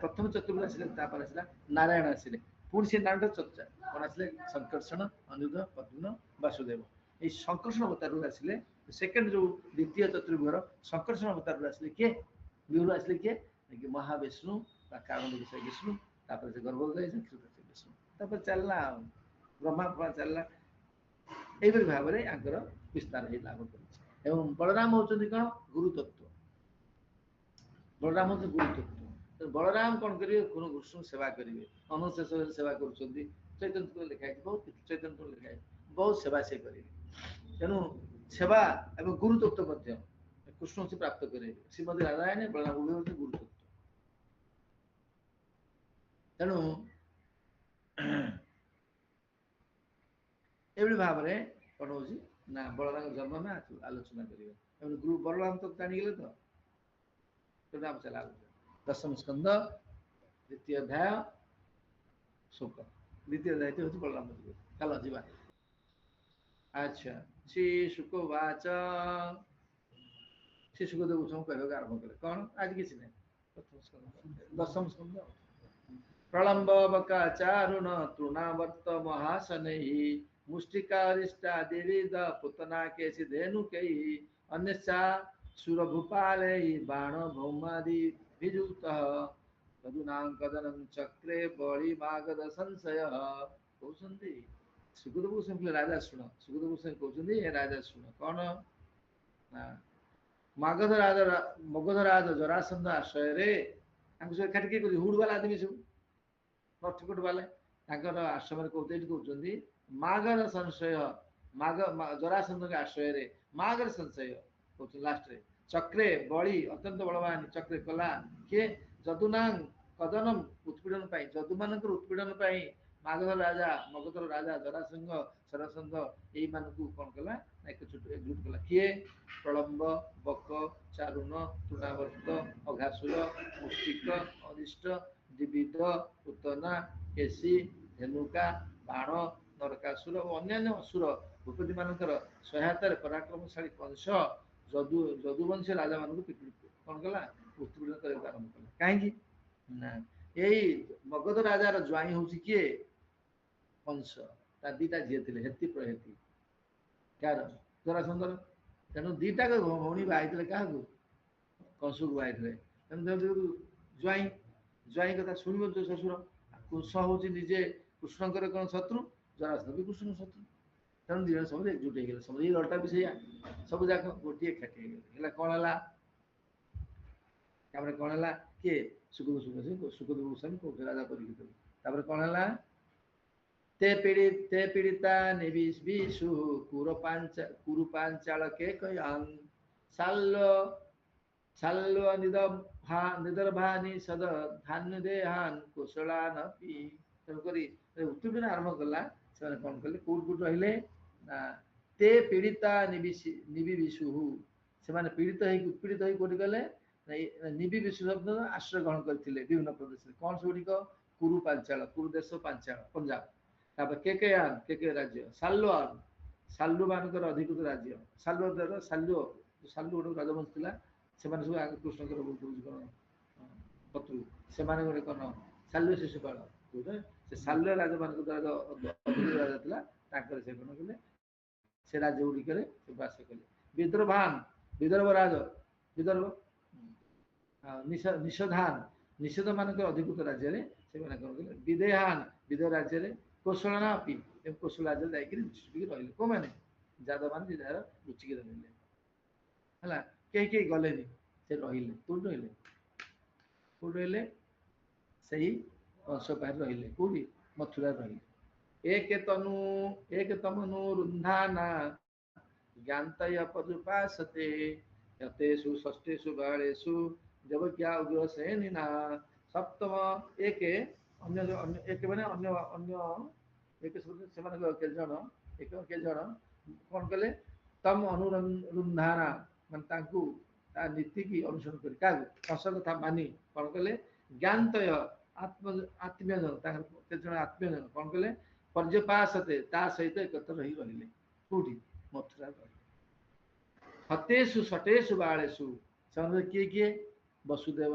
प्रथम चतुर्युग आसला आसला नारायण आसिले पुणी से नारायण चर्चा कौन आसले संकर्षण अनिरुद्ध पद्मनाभ वासुदेव ये संकर्षण अवतार आसिले सेकेंड जो द्वितीय चतुर्युगर संकर्षण अवतार आसिले किए विहु आसिले किए महाविष्णु कारण विष्णु तापर से गर्भोदय विष्णु चलना ब्रह्मा चलना यही भाव में आंकर विस्तार लाभ कर। बलराम होती कौन गुरुतत्व बलराम हूँ गुरुतत्व बलराम कौन करेंगे कृष्ण सेवा करेंगे अनुशेष सेवा कर चैतन्य लिखाई बहुत चैतन्य लिखाई बहुत सेवा से करेंगे तेणु सेवा एवं गुरुतत्व कृष्ण से प्राप्त करेंगे श्रीमती राधारायण बलराम हूँ गुरुतत्व तेणु एभली भाव में कौन हो ना बलराम जन्म में आलोचना करेंगे गुरु बलराम तो जानीगले तो नाम चला दशम स्कंद द्वितीय अध्याय शुक द्वितीय अध्याय हूँ बलराम चल जा। अच्छा श्री शुकवाच श्री शुकदेव कहवाक आरंभ कले कौन आज किसी ना दशम स्कंद प्रलंब बकाचारुण तृणावर्त महासन मुष्टिकारिष्टा देवीद पुतना केसी धेनुकै अन्यशा सुरभूपाल बाण भौमादि विजुक्त तदुनाकदनं चक्रे बलि मागध संशय कहते सुखदेव गोस्वामी राजा शुण सुखदेव गोस्वामी कहते राजा शुण कौन मगधराज जरासंध आश्रय सब एकाठी किए हुड़ वाला आदमी सब नठकोट वाले आश्रम कहते मागर संशय माग जरासंध के आश्रय मागर संशय कहते लास्ट चक्रे बलि अत्यंत बलवान चक्रे कला किए जदुनांग कदनम उत्पीड़न जदु मान उत्पीड़न मागध राजा जरासंध सरसंध यही मानू कौन कला एकजुट कला किए प्रलंब बक चारुण तृणावर्त अघासुर मुष्टिक अरिष्ट दिविद पुतना केसी धेनुका बाण नरकासुर और अन्य असुर भूपति मानकर सहायतार पराक्रमशाली कंस जदुवंशी राजा मान कौन कला उत्पीड़न करने आरंभ कला कहीं ना यही मगध राजार ज्वाई हूँ किए कंस तार दीटा झी थे हेती प्रहेती कार जरासंधर तेणु दीटा भौणी बाई क्या कंस को बाई तेणु ज्वाई ज्वाई कथा शुणव जो शशुर कुश हूँ निजे कृष्ण कौन शत्रु जरासंध भी कृष्ण शत्रु तेणु दिज सब एकजुट हो गए सब ये लड़ता भी सैया सब जाक गोटे खाटी कौन है कौन है किए सुखदेव गोस्वामी कौन राजा परीक्षित कौन है ते पीड़िता निविशु कुरुपांचाल के कयान साल्व निदर्भानि सद धान्य देहान कुशलान उत्पीड़न आरंभ कला से कौन कले कौट कौट रहिले ते पीड़िता निबिविशुहु ସେମାନେ ପୀଡ଼ିତ ହେଇକି ଉତ୍ପୀଡ଼ିତ ହେଇ କୋଉଠି ଗଲେ ନିବିବିଶୁ ଶବ୍ଦ ଆଶ୍ରୟ ଗ୍ରହଣ କରିଥିଲେ ବିଭିନ୍ନ ପ୍ରଦେଶରେ। କଣ ସେଗୁଡ଼ିକ? କୁରୁ ପାଞ୍ଚାଳ, କୁରୁ ଦେଶ ପାଞ୍ଚାଳ ପଞ୍ଜାବ, ତାପରେ କେକେ ରାଜ୍ୟ, ସାଲ୍ୱାନ ସାଲୁ ମାନଙ୍କର ଅଧିକୃତ ରାଜ୍ୟ, ସାଲୁର ସାଲୁ ଗୋଟେ ରାଜବଂଶ ଥିଲା, ସେମାନେ ସବୁ ଆଗ କୃଷ୍ଣଙ୍କର ବହୁତ କଣ ଶତ୍ରୁ, ସେମାନେ ଗୋଟେ କଣ ସାଲ୍ୟ ଶିଶୁପାଳ, ସେ ସାଲ୍ୟ ରାଜ ମାନଙ୍କ ଦ୍ୱାରା ଅଧିକୃତ ରାଜା ଥିଲା, ତାଙ୍କର ସେ କଣ କଲେ ସେ ରାଜ୍ୟ ଗୁଡ଼ିକରେ ସେ ବାସ କଲେ। ବିଦ୍ରଭାନ ବିଦର୍ଭ ରାଜ, ବିଦର୍ଭ ନିଷଧାନ ନିଷେଧ ମାନଙ୍କର ଅଧିକୃତ ରାଜ୍ୟରେ ସେମାନେ କଣ କଲେ। ବିଦେହାନ ବିଦେହ ରାଜ୍ୟରେ, କୋଶଳ ନା ଅପି କୋଶଳ ରାଜ୍ୟରେ ଯାଇକିରି ଲୁଚିକି ରହିଲେ। କୋଉମାନେ? ଯାଦବ ମାନେ ଯାହାର ଲୁଚିକି ରହିଲେ ହେଲା। କେହି ଗଲେନି, ସେ ରହିଲେ। କୋଉଠି ରହିଲେ? କୋଉଠି ରହିଲେ? ସେଇ କଂସ ପାଖରେ ରହିଲେ। କୋଉଠି? ମଥୁରାରେ ରହିଲେ। ଏକ ତମନୁ ରୁନ୍ଧାନା ଜ୍ଞାନ୍ତୟ ପଦୁପାସତେ ଯତେଷୁ ଷଷ୍ଠେଷु ବାଳେଷु ଦେବକ୍ୟା ଉଗ୍ରସେନିନା। ସପ୍ତମ ଏକ ଏକ ମାନେ ଅନ୍ୟ ଏକ ସେମାନଙ୍କ କେତେ ଜଣ କଣ କଲେ? ତମ ଅନୁରୁନ୍ଧାନା ମାନେ ତାଙ୍କୁ ତା ନୀତି କି ଅନୁସରଣ କରି, କାହାକୁ? କଂସ କଥା ମାନି କଣ କଲେ? ଜ୍ଞାନ୍ତୟ ଆତ୍ମୀୟ ଜନ, ତାଙ୍କର କେତେ ଜଣ ଆତ୍ମୀୟ ଜନ କଣ କଲେ? ପର୍ଯ୍ୟପାସତେ ତା ସହିତ ଏକତ୍ର ରହିଲେ। କୋଉଠି? ମଥୁରାରେ ରହିଲେ। ହତେଷୁ ଷଟେଷୁ ବାଳେଷୁ ସେମାନେ କିଏ? ବସୁଦେବ,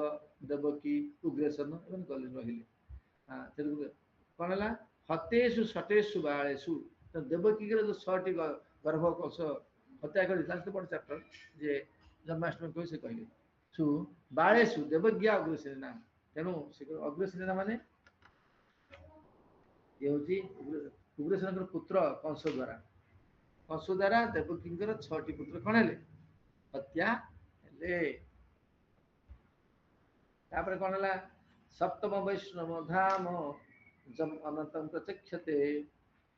ଦେବକୀ, ଉଗ୍ରସେନ ଏବଂ ଗଲେ ରହିଲେ। କଣ ହେଲା? ହତେଷୁ ଷଟେଷୁ ବାଳେଷୁ, ଦେବକୀଙ୍କର ଯୋଉ 6ଟି ଗର୍ଭ କଂସ ହତ୍ୟା କରିଥିଲା, ସେ ବଡ ଚାପ୍ଟର ଯେ ଜନ୍ମାଷ୍ଟମୀ କହି ସେ କହିଲେ ବାଳେଷୁ ଦେବଜ୍ଞା ଅଗ୍ରସେନା। ତେଣୁ ସେ ଅଗ୍ରସେନା ମାନେ ଇଏ ହଉଛି ଉଗ୍ରସେନଙ୍କର ପୁତ୍ର କଂସ ଦ୍ୱାରା ଦେବକୀଙ୍କର 6ଟି ପୁତ୍ର କଣ ହେଲେ? ହତ୍ୟା ହେଲେ। ତାପରେ କଣ ହେଲା? ସପ୍ତମ ବୈଷ୍ଣବ ଧାମ ଅନନ୍ତଂ ପ୍ରଚକ୍ଷତେ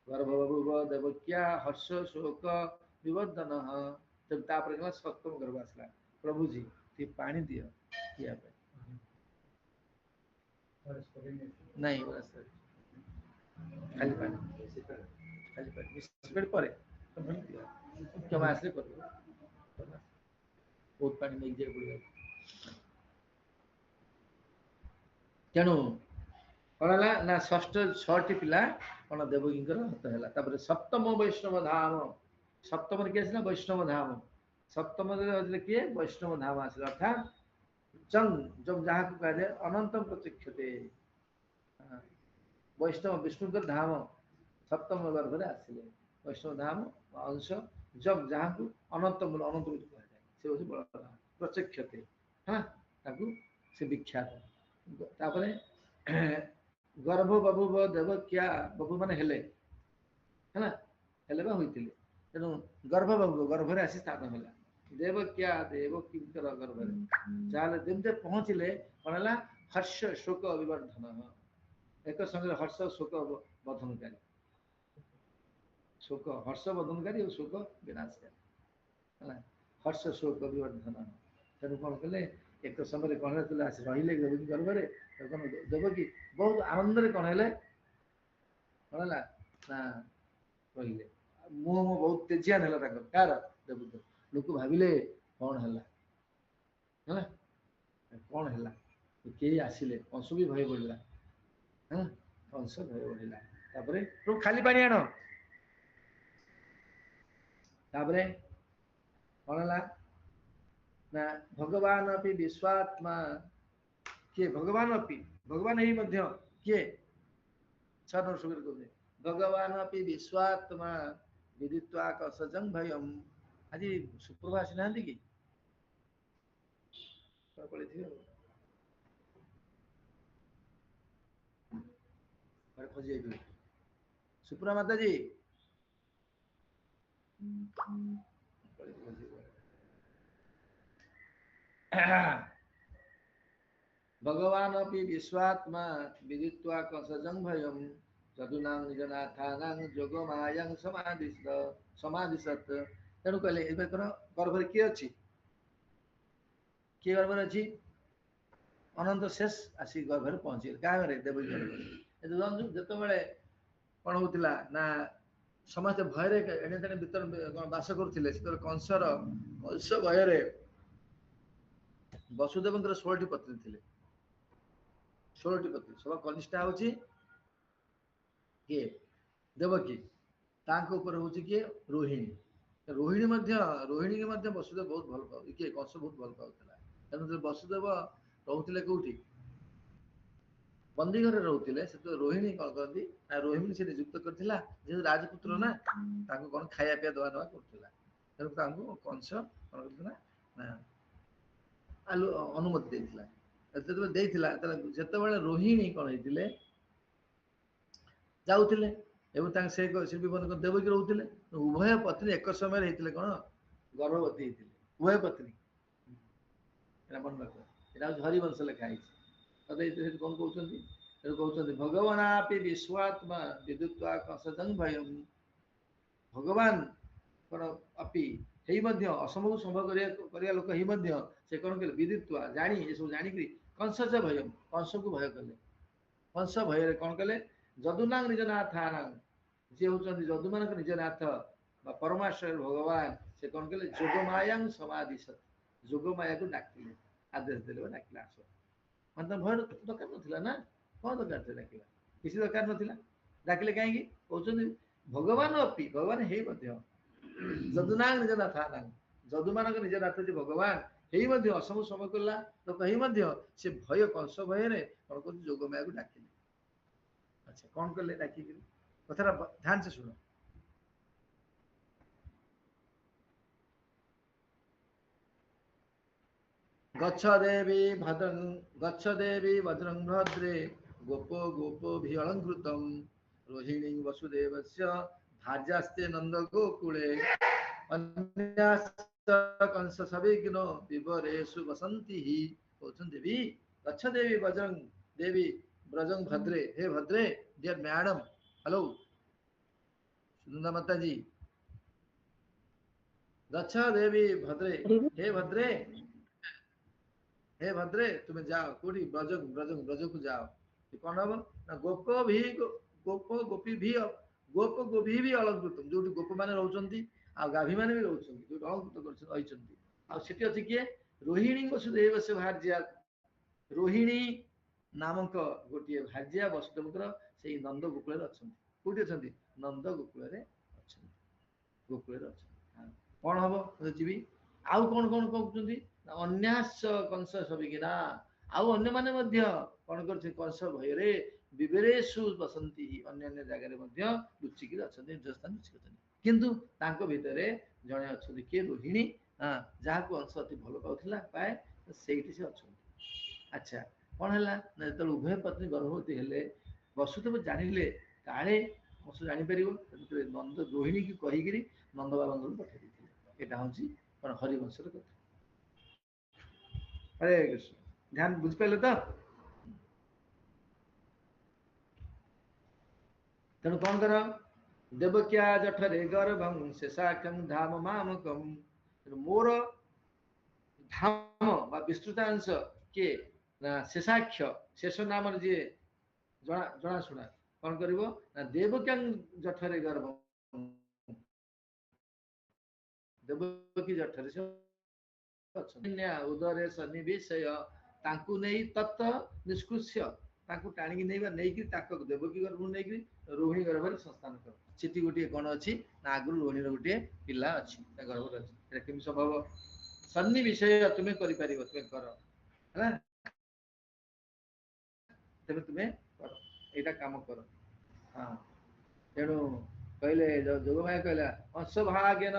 ଗର୍ଭବଭୂବ ଦେବକ୍ୟା ହର୍ଷ ଶୋକ ବିବର୍ଦ୍ଧନ। ତାପରେ କଣ? ସପ୍ତମ ଗର୍ଭ ଆସିଲା। ପ୍ରଭୁଜୀ ଟିକେ ପାଣି ଦିଅ ପିଇବା ପାଇଁ। ନାଇଁ ଖାଲି ପାଣି, ଖାଲି ପାଣି ପରେ କ୍ଷମା ଆସିଲେ କରିବ। ବହୁତ ପାଣି ନେଇକି ଯିବାକୁ ପଡ଼ିବ। ତେଣୁ କଣ ହେଲା ନା ଷଷ୍ଠ 6ଟି ପିଲା କଣ ଦେବକୀଙ୍କର ହତ ହେଲା। ତାପରେ ସପ୍ତମ ବୈଷ୍ଣବ ଧାମ, ସପ୍ତମରେ କିଏ ଆସିଲା? ବୈଷ୍ଣବ ଧାମ। ସପ୍ତମରେ କିଏ? ବୈଷ୍ଣବ ଧାମ ଆସିଲା। ଅର୍ଥାତ୍ ଯାହାକୁ କୁହାଯାଏ ଅନନ୍ତ ପ୍ରତୀକ୍ଷତେ, ବୈଷ୍ଣବ ବିଷ୍ଣୁଙ୍କର ଧାମ ସପ୍ତମ ଗର୍ଭରେ ଆସିଲେ। ବୈଷ୍ଣବ ଧାମ ଅଂଶ ଯାହାକୁ ଅନନ୍ତ ବୋଲି କୁହାଯାଏ, ସେ ହଉଛି ବଳରାମ। ପ୍ରଚକ୍ଷତେ ତାକୁ ସେ ବିଖ୍ୟାତ। ତାପରେ ଗର୍ଭ ବଭୂବ ଦେବକ୍ୟା, ବଭୂ ମାନେ ହେଲେ ହେଲା, ହେଲେ ବା ହୋଇଥିଲେ। ତେଣୁ ଗର୍ଭରେ ଆସି ସ୍ଥାନ ହେଲା। ଦେବକ୍ୟା ଦେବକୀଙ୍କର ଗର୍ଭରେ ଯାହାହେଲେ ଯେମିତି ପହଞ୍ଚିଲେ କଣ ହେଲା? ହର୍ଷ ଶୋକ ବିବର୍ଦ୍ଧନ, ଏକ ସଙ୍ଗରେ ହର୍ଷ ଶୋକ ବର୍ଦ୍ଧନକାରୀ, ହର୍ଷ ବର୍ଦ୍ଧନକାରୀ ଓ ଶୋକ ବିନାଶକାରୀ ହେଲା। ହର୍ଷ ଶୋକ ବିବର୍ଦ୍ଧନ। ତେଣୁ କଣ କଲେ? ଏକ ସମୟରେ କଣ ହେଲେ? ଆସି ରହିଲେ ଦେବକୀ ଗର୍ଭରେ। ଦେବକୀ ବହୁତ ଆନନ୍ଦରେ କଣ ହେଲେ? କଣ ହେଲା ନା ରହିଲେ। ମୁହଁ ବହୁତ ତେଜିଆନ ହେଲା ତାଙ୍କର। କାହାର? ଦେବକୀ। ଲୋକ ଭାବିଲେ କଣ ହେଲା, କଣ ହେଲା? କେହି ଆସିଲେ, କଂସ ବି ଭୟ ବଢିଲା। କଂସ ଭୟ ବଢିଲା। ତାପରେ ଖାଲି ପାଣି ଆଣ। ତାପରେ କଣ ହେଲା ନା ଭଗବାନ ଅପି ବିଶ୍ୱାତ୍ମା, କିଏ? ଭଗବାନ ଅପି, ଭଗବାନ ହେଇ ମଧ୍ୟ କିଏ? ଭଗବାନ ଅପି ବିଶ୍ୱାତ୍ମା ବିଦିତ୍ୱା କଂସଜଂ ଭୟମ୍। ଆଜି ସୁପ୍ରଭା ଆସିନାହାନ୍ତି କି? ଖୋଜି ଯାଇଥିବେ। ସୁପ୍ରଭା ମାତାଜୀ ଭଗବାନ ଅପି ବିଶ୍ୱାତ୍ମା ବିଦିତ୍ୱା କଂସଜଂ ଭୟମ୍ ଯଦୁନାଂ ନିଜନାଥାନାଂ ଯୋଗମାୟଂ ସମାଧିସତ୍। ତେଣୁ କହିଲେ ଏବେ ଗର୍ଭରେ କିଏ ଅଛି? କିଏ ଗର୍ଭରେ ଅଛି? ଅନନ୍ତ ଶେଷ ଆସି ଗର୍ଭରେ ପହଞ୍ଚିଲେ। କାହା ଘରେ? ଦେବକୀ ଗର୍ଭରେ। ଯେତେବେଳେ କଣ ହଉଥିଲା ନା ସମସ୍ତେ ଭୟରେ ଏଣେ ତେଣେ ଭିତରେ ବାସ କରୁଥିଲେ। ସେତେବେଳେ କଂସର କଂସ ଭୟରେ ବସୁଦେବଙ୍କର 16ଟି ପତ୍ନୀ ଥିଲେ। 16ଟି ପତ୍ନୀ। ସବା କନିଷ୍ଠା ହଉଛି କିଏ? ଦେବକୀ। ତାଙ୍କ ଉପରେ ହଉଛି କିଏ? ରୋହିଣୀ। ରୋହିଣୀ ମଧ୍ୟ ବସୁଦେବ ବହୁତ ଭଲ ପାଉ, କିଏ? କଂସ ବହୁତ ଭଲ ପାଉଥିଲା। ତେଣୁ ବସୁଦେବ ରହୁଥିଲେ କୋଉଠି? ବନ୍ଦୀ ଘରେ ରହୁଥିଲେ। ସେତେବେଳେ ରୋହିଣୀ କଣ କରନ୍ତି ନା, ରୋହିଣୀ ସେ ନିଯୁକ୍ତ କରିଥିଲା, ଯେହେତୁ ରାଜପୁତ୍ର ନା, ତାଙ୍କୁ କଣ ଖାଇବା ପିଇବା ଦବା ନେବା କରୁଥିଲା। ତେଣୁ ତାଙ୍କୁ କଂସ କଣ କରୁଥିଲା ନା ଅନୁମତି ଦେଇଥିଲା। ଯେତେବେଳେ ଦେଇଥିଲା, ଯେତେବେଳେ ରୋହିଣୀ କଣ ହେଇଥିଲେ, ଯାଉଥିଲେ ଏବଂ ତାଙ୍କ ସେ ଦେବକୀ ରହୁଥିଲେ। ଉଭୟ ପତ୍ନୀ ଏକ ସମୟରେ ହେଇଥିଲେ କଣ? ଗର୍ଭବତୀ ହେଇଥିଲେ ଉଭୟ ପତ୍ନୀ। ଏଟା ମନେ ରଖ, ଏଟା ହଉଛି ହରିବଂଶ ଲେଖା ହେଇଛି। ସେଠି କଣ କହୁଛନ୍ତି? ସେଠି କହୁଛନ୍ତି ଭଗବାନାପି ବିଶ୍ୱାତ୍ମା ବିଦୁତ୍ୱା କଂସଜଂ ଭୟଂ। ଭଗବାନ କଣ ଆପି ହେଇ ମଧ୍ୟ, ଅସମ୍ଭବ ସମ୍ଭବ କରିବା ଲୋକ ହେଇ ମଧ୍ୟ ସେ କଣ କଲେ? ବିଦିତ୍ୱା, ଜାଣି, ଏସବୁ ଜାଣିକିରି କଂସଜ ଭୟଂ, କଂସକୁ ଭୟ କଲେ। କଂସ ଭୟରେ କଣ କଲେ? ଯଦୁନାଂ ନିଜ ନାଥାନାଂ, ଯିଏ ହଉଛନ୍ତି ଯଦୁମାନଙ୍କ ନିଜ ନାଥ ବା ପରମାଶ୍ୱର ଭଗବାନ, ସେ କଣ କଲେ? ଯୋଗମାୟାଂ ସମାଦିଶତ୍, ଯୋଗମାୟାକୁ ଡାକିଲେ, ଆଦେଶ ଦେଲେ ବା ଡାକିଲେ, ଆସ। ମାନେ ତ ଭୟ ଦରକାର ନଥିଲା ନା, କଣ ଦରକାର ଥିଲା ଡାକିଲା? କିଛି ଦରକାର ନଥିଲା। ଡାକିଲେ କାହିଁକି? କହୁଛନ୍ତି ଭଗବାନ ଅପି, ଭଗବାନ ହେଇ ମଧ୍ୟ, ଯଦୁନାଂ ନିଜ ନାଥାନାଂ, ଯଦୁମାନଙ୍କ ନିଜ ନାଥ ଯେ ଭଗବାନ ହେଇ ମଧ୍ୟ, ଅସମ୍ଭବ ସମୟ କଲା ଲୋକ ହେଇ ମଧ୍ୟ, ସେ ଭୟ, କଂସ ଭୟରେ କଣ କରୁଛି? ଯୋଗମାୟାକୁ ଡାକିଲେ। ଆଚ୍ଛା, କଣ କଲେ ଡାକିକିରି? କଥାଟା ଧ୍ୟାନ ସେ ଶୁଣ। ଗଚ୍ଛ ଦେବୀ ଭଦ୍ରଂ ଭଦ୍ରେ ଗୋପୋ ଭି ଅଳଙ୍କୃତମ୍ ରୋହିଣୀ ବସୁଦେବସ୍ୟ ଭାର୍ଯ୍ୟାସ୍ତେ ନନ୍ଦ ଗୋକୁଳେ ଅନ୍ୟାସ୍ତ କଂସ ସବିଘ୍ନ ବିବରେଷୁ ବସନ୍ତି ହି। କହୁଛନ୍ତି ଦେବୀ, ଗଚ୍ଛ ଦେବୀ ବ୍ରଜଂ ଭଦ୍ରେ, हे भद्रे, डियर मैडम, हेलो सुनंदा माता जी, गच्छ देवी भद्रे, हे भद्रे, हे भद्रे, तुम्हें जाओ कोठी? ब्रज को जाओ। कौन हम ना गोप गोपी भी अलंकृत, जो गोप माने रहउचंती आ गाभी माने भी रहउचंती, जो अलंकृत करछन आइचंती। आ सेठी अछि किए? रोहिणी वसुदेव से भार्या, रोहिणी नामक गोटे भार्या वसुदेवଙ୍କର ସେଇ ନନ୍ଦ ଗୋକୁଳରେ ଅଛନ୍ତି। କୋଉଠି ଅଛନ୍ତି? ନନ୍ଦ ଗୋକୁଳରେ ଅଛନ୍ତି। ଗୋକୁଳରେ ଅଛନ୍ତି। କଣ ହବ? ଯିବି। ଆଉ କଣ କଣ କହୁଛନ୍ତି? ଅନ୍ୟାସ କଂସ ସବିକିନା, ଆଉ ଅନ୍ୟମାନେ ମଧ୍ୟ କଣ କରୁଛନ୍ତି? କଂସ ଭୟରେ ବିବେରେଷୁ ବସନ୍ତି, ଅନ୍ୟାନ୍ୟ ଜାଗାରେ ମଧ୍ୟ ଲୁଚିକିରି ଅଛନ୍ତି, ନିଜ ସ୍ଥାନ ଲୁଚିକି ଅଛନ୍ତି। କିନ୍ତୁ ତାଙ୍କ ଭିତରେ ଜଣେ ଅଛନ୍ତି, କିଏ? ରୋହିଣୀ, ଯାହାକୁ କଂସ ଅତି ଭଲ ପାଉଥିଲା ପାଏ, ସେଇଠି ସେ ଅଛନ୍ତି। ଆଚ୍ଛା, କଣ ହେଲା ନା, ଯେତେବେଳେ ଉଭୟ ପତ୍ନୀ ଗର୍ଭବତୀ ହେଲେ, ବସୁଦେବ ଜାଣିଲେ କାଳେ କଂସ ଜାଣିପାରିବ, ନନ୍ଦ ରୋହିଣୀକି କହିକିରି ନନ୍ଦ ବାବାଙ୍କୁ ପଠେଇ ଦେଇଥିଲେ। ଏଇଟା ହଉଛି କଣ? ହରିବଂଶର କଥା। ହରେ କୃଷ୍ଣ। ଧ୍ୟାନ ବୁଝିପାରିଲେ ତ? ତେଣୁ କଣ କର? ଦେବକ୍ୟା ଜଠରେ ଗର୍ଭଂ ଶେଷାଖ୍ୟଂ ଧାମ ମାମକମ୍, ମୋର ଧାମ ବା ବିସ୍ତୃତାଂଶ କିଏ? ନା ଶେଷାକ୍ଷ, ଶେଷ ନାମରେ ଯିଏ ଜଣାଶୁଣା, କଣ କରିବ ନା? ଦେବକ୍ୟାଂ ଜଠରେ ଗର୍ଭ, ଦେବକୀ ଜଠରେ ସେ ଅଛନ୍ତି। ଉଦରେ ସନ୍ନିବେଶୟ, ତାଙ୍କୁ ନେଇ ତତ୍ତ ନିଷ୍କୃଷ୍ୟ, ତାଙ୍କୁ ଟାଣିକି ନେଇକି ତାଙ୍କ ଦେବକୀ ଗର୍ଭକୁ ନେଇକି ରୋହିଣୀ ଗର୍ଭରେ ସଂସ୍ଥାନ କର। ସେଠି ଗୋଟିଏ କଣ ଅଛି ନା, ଆଗରୁ ରୋହିଣୀର ଗୋଟିଏ ପିଲା ଅଛି, ତା ଗର୍ଭରେ ଅଛି। ଏଟା କେମିତି ସମ୍ଭବ? ସନ୍ନିବିଷୟ ତୁମେ କରିପାରିବ, ତୁମେ କର ହେଲା, ତେବେ ତୁମେ କର, ଏଇଟା କାମ କର। ହଁ, ତେଣୁ କହିଲେ, ଯୋଗମାୟା କହିଲା, ଅଂଶ ଭାଗେନ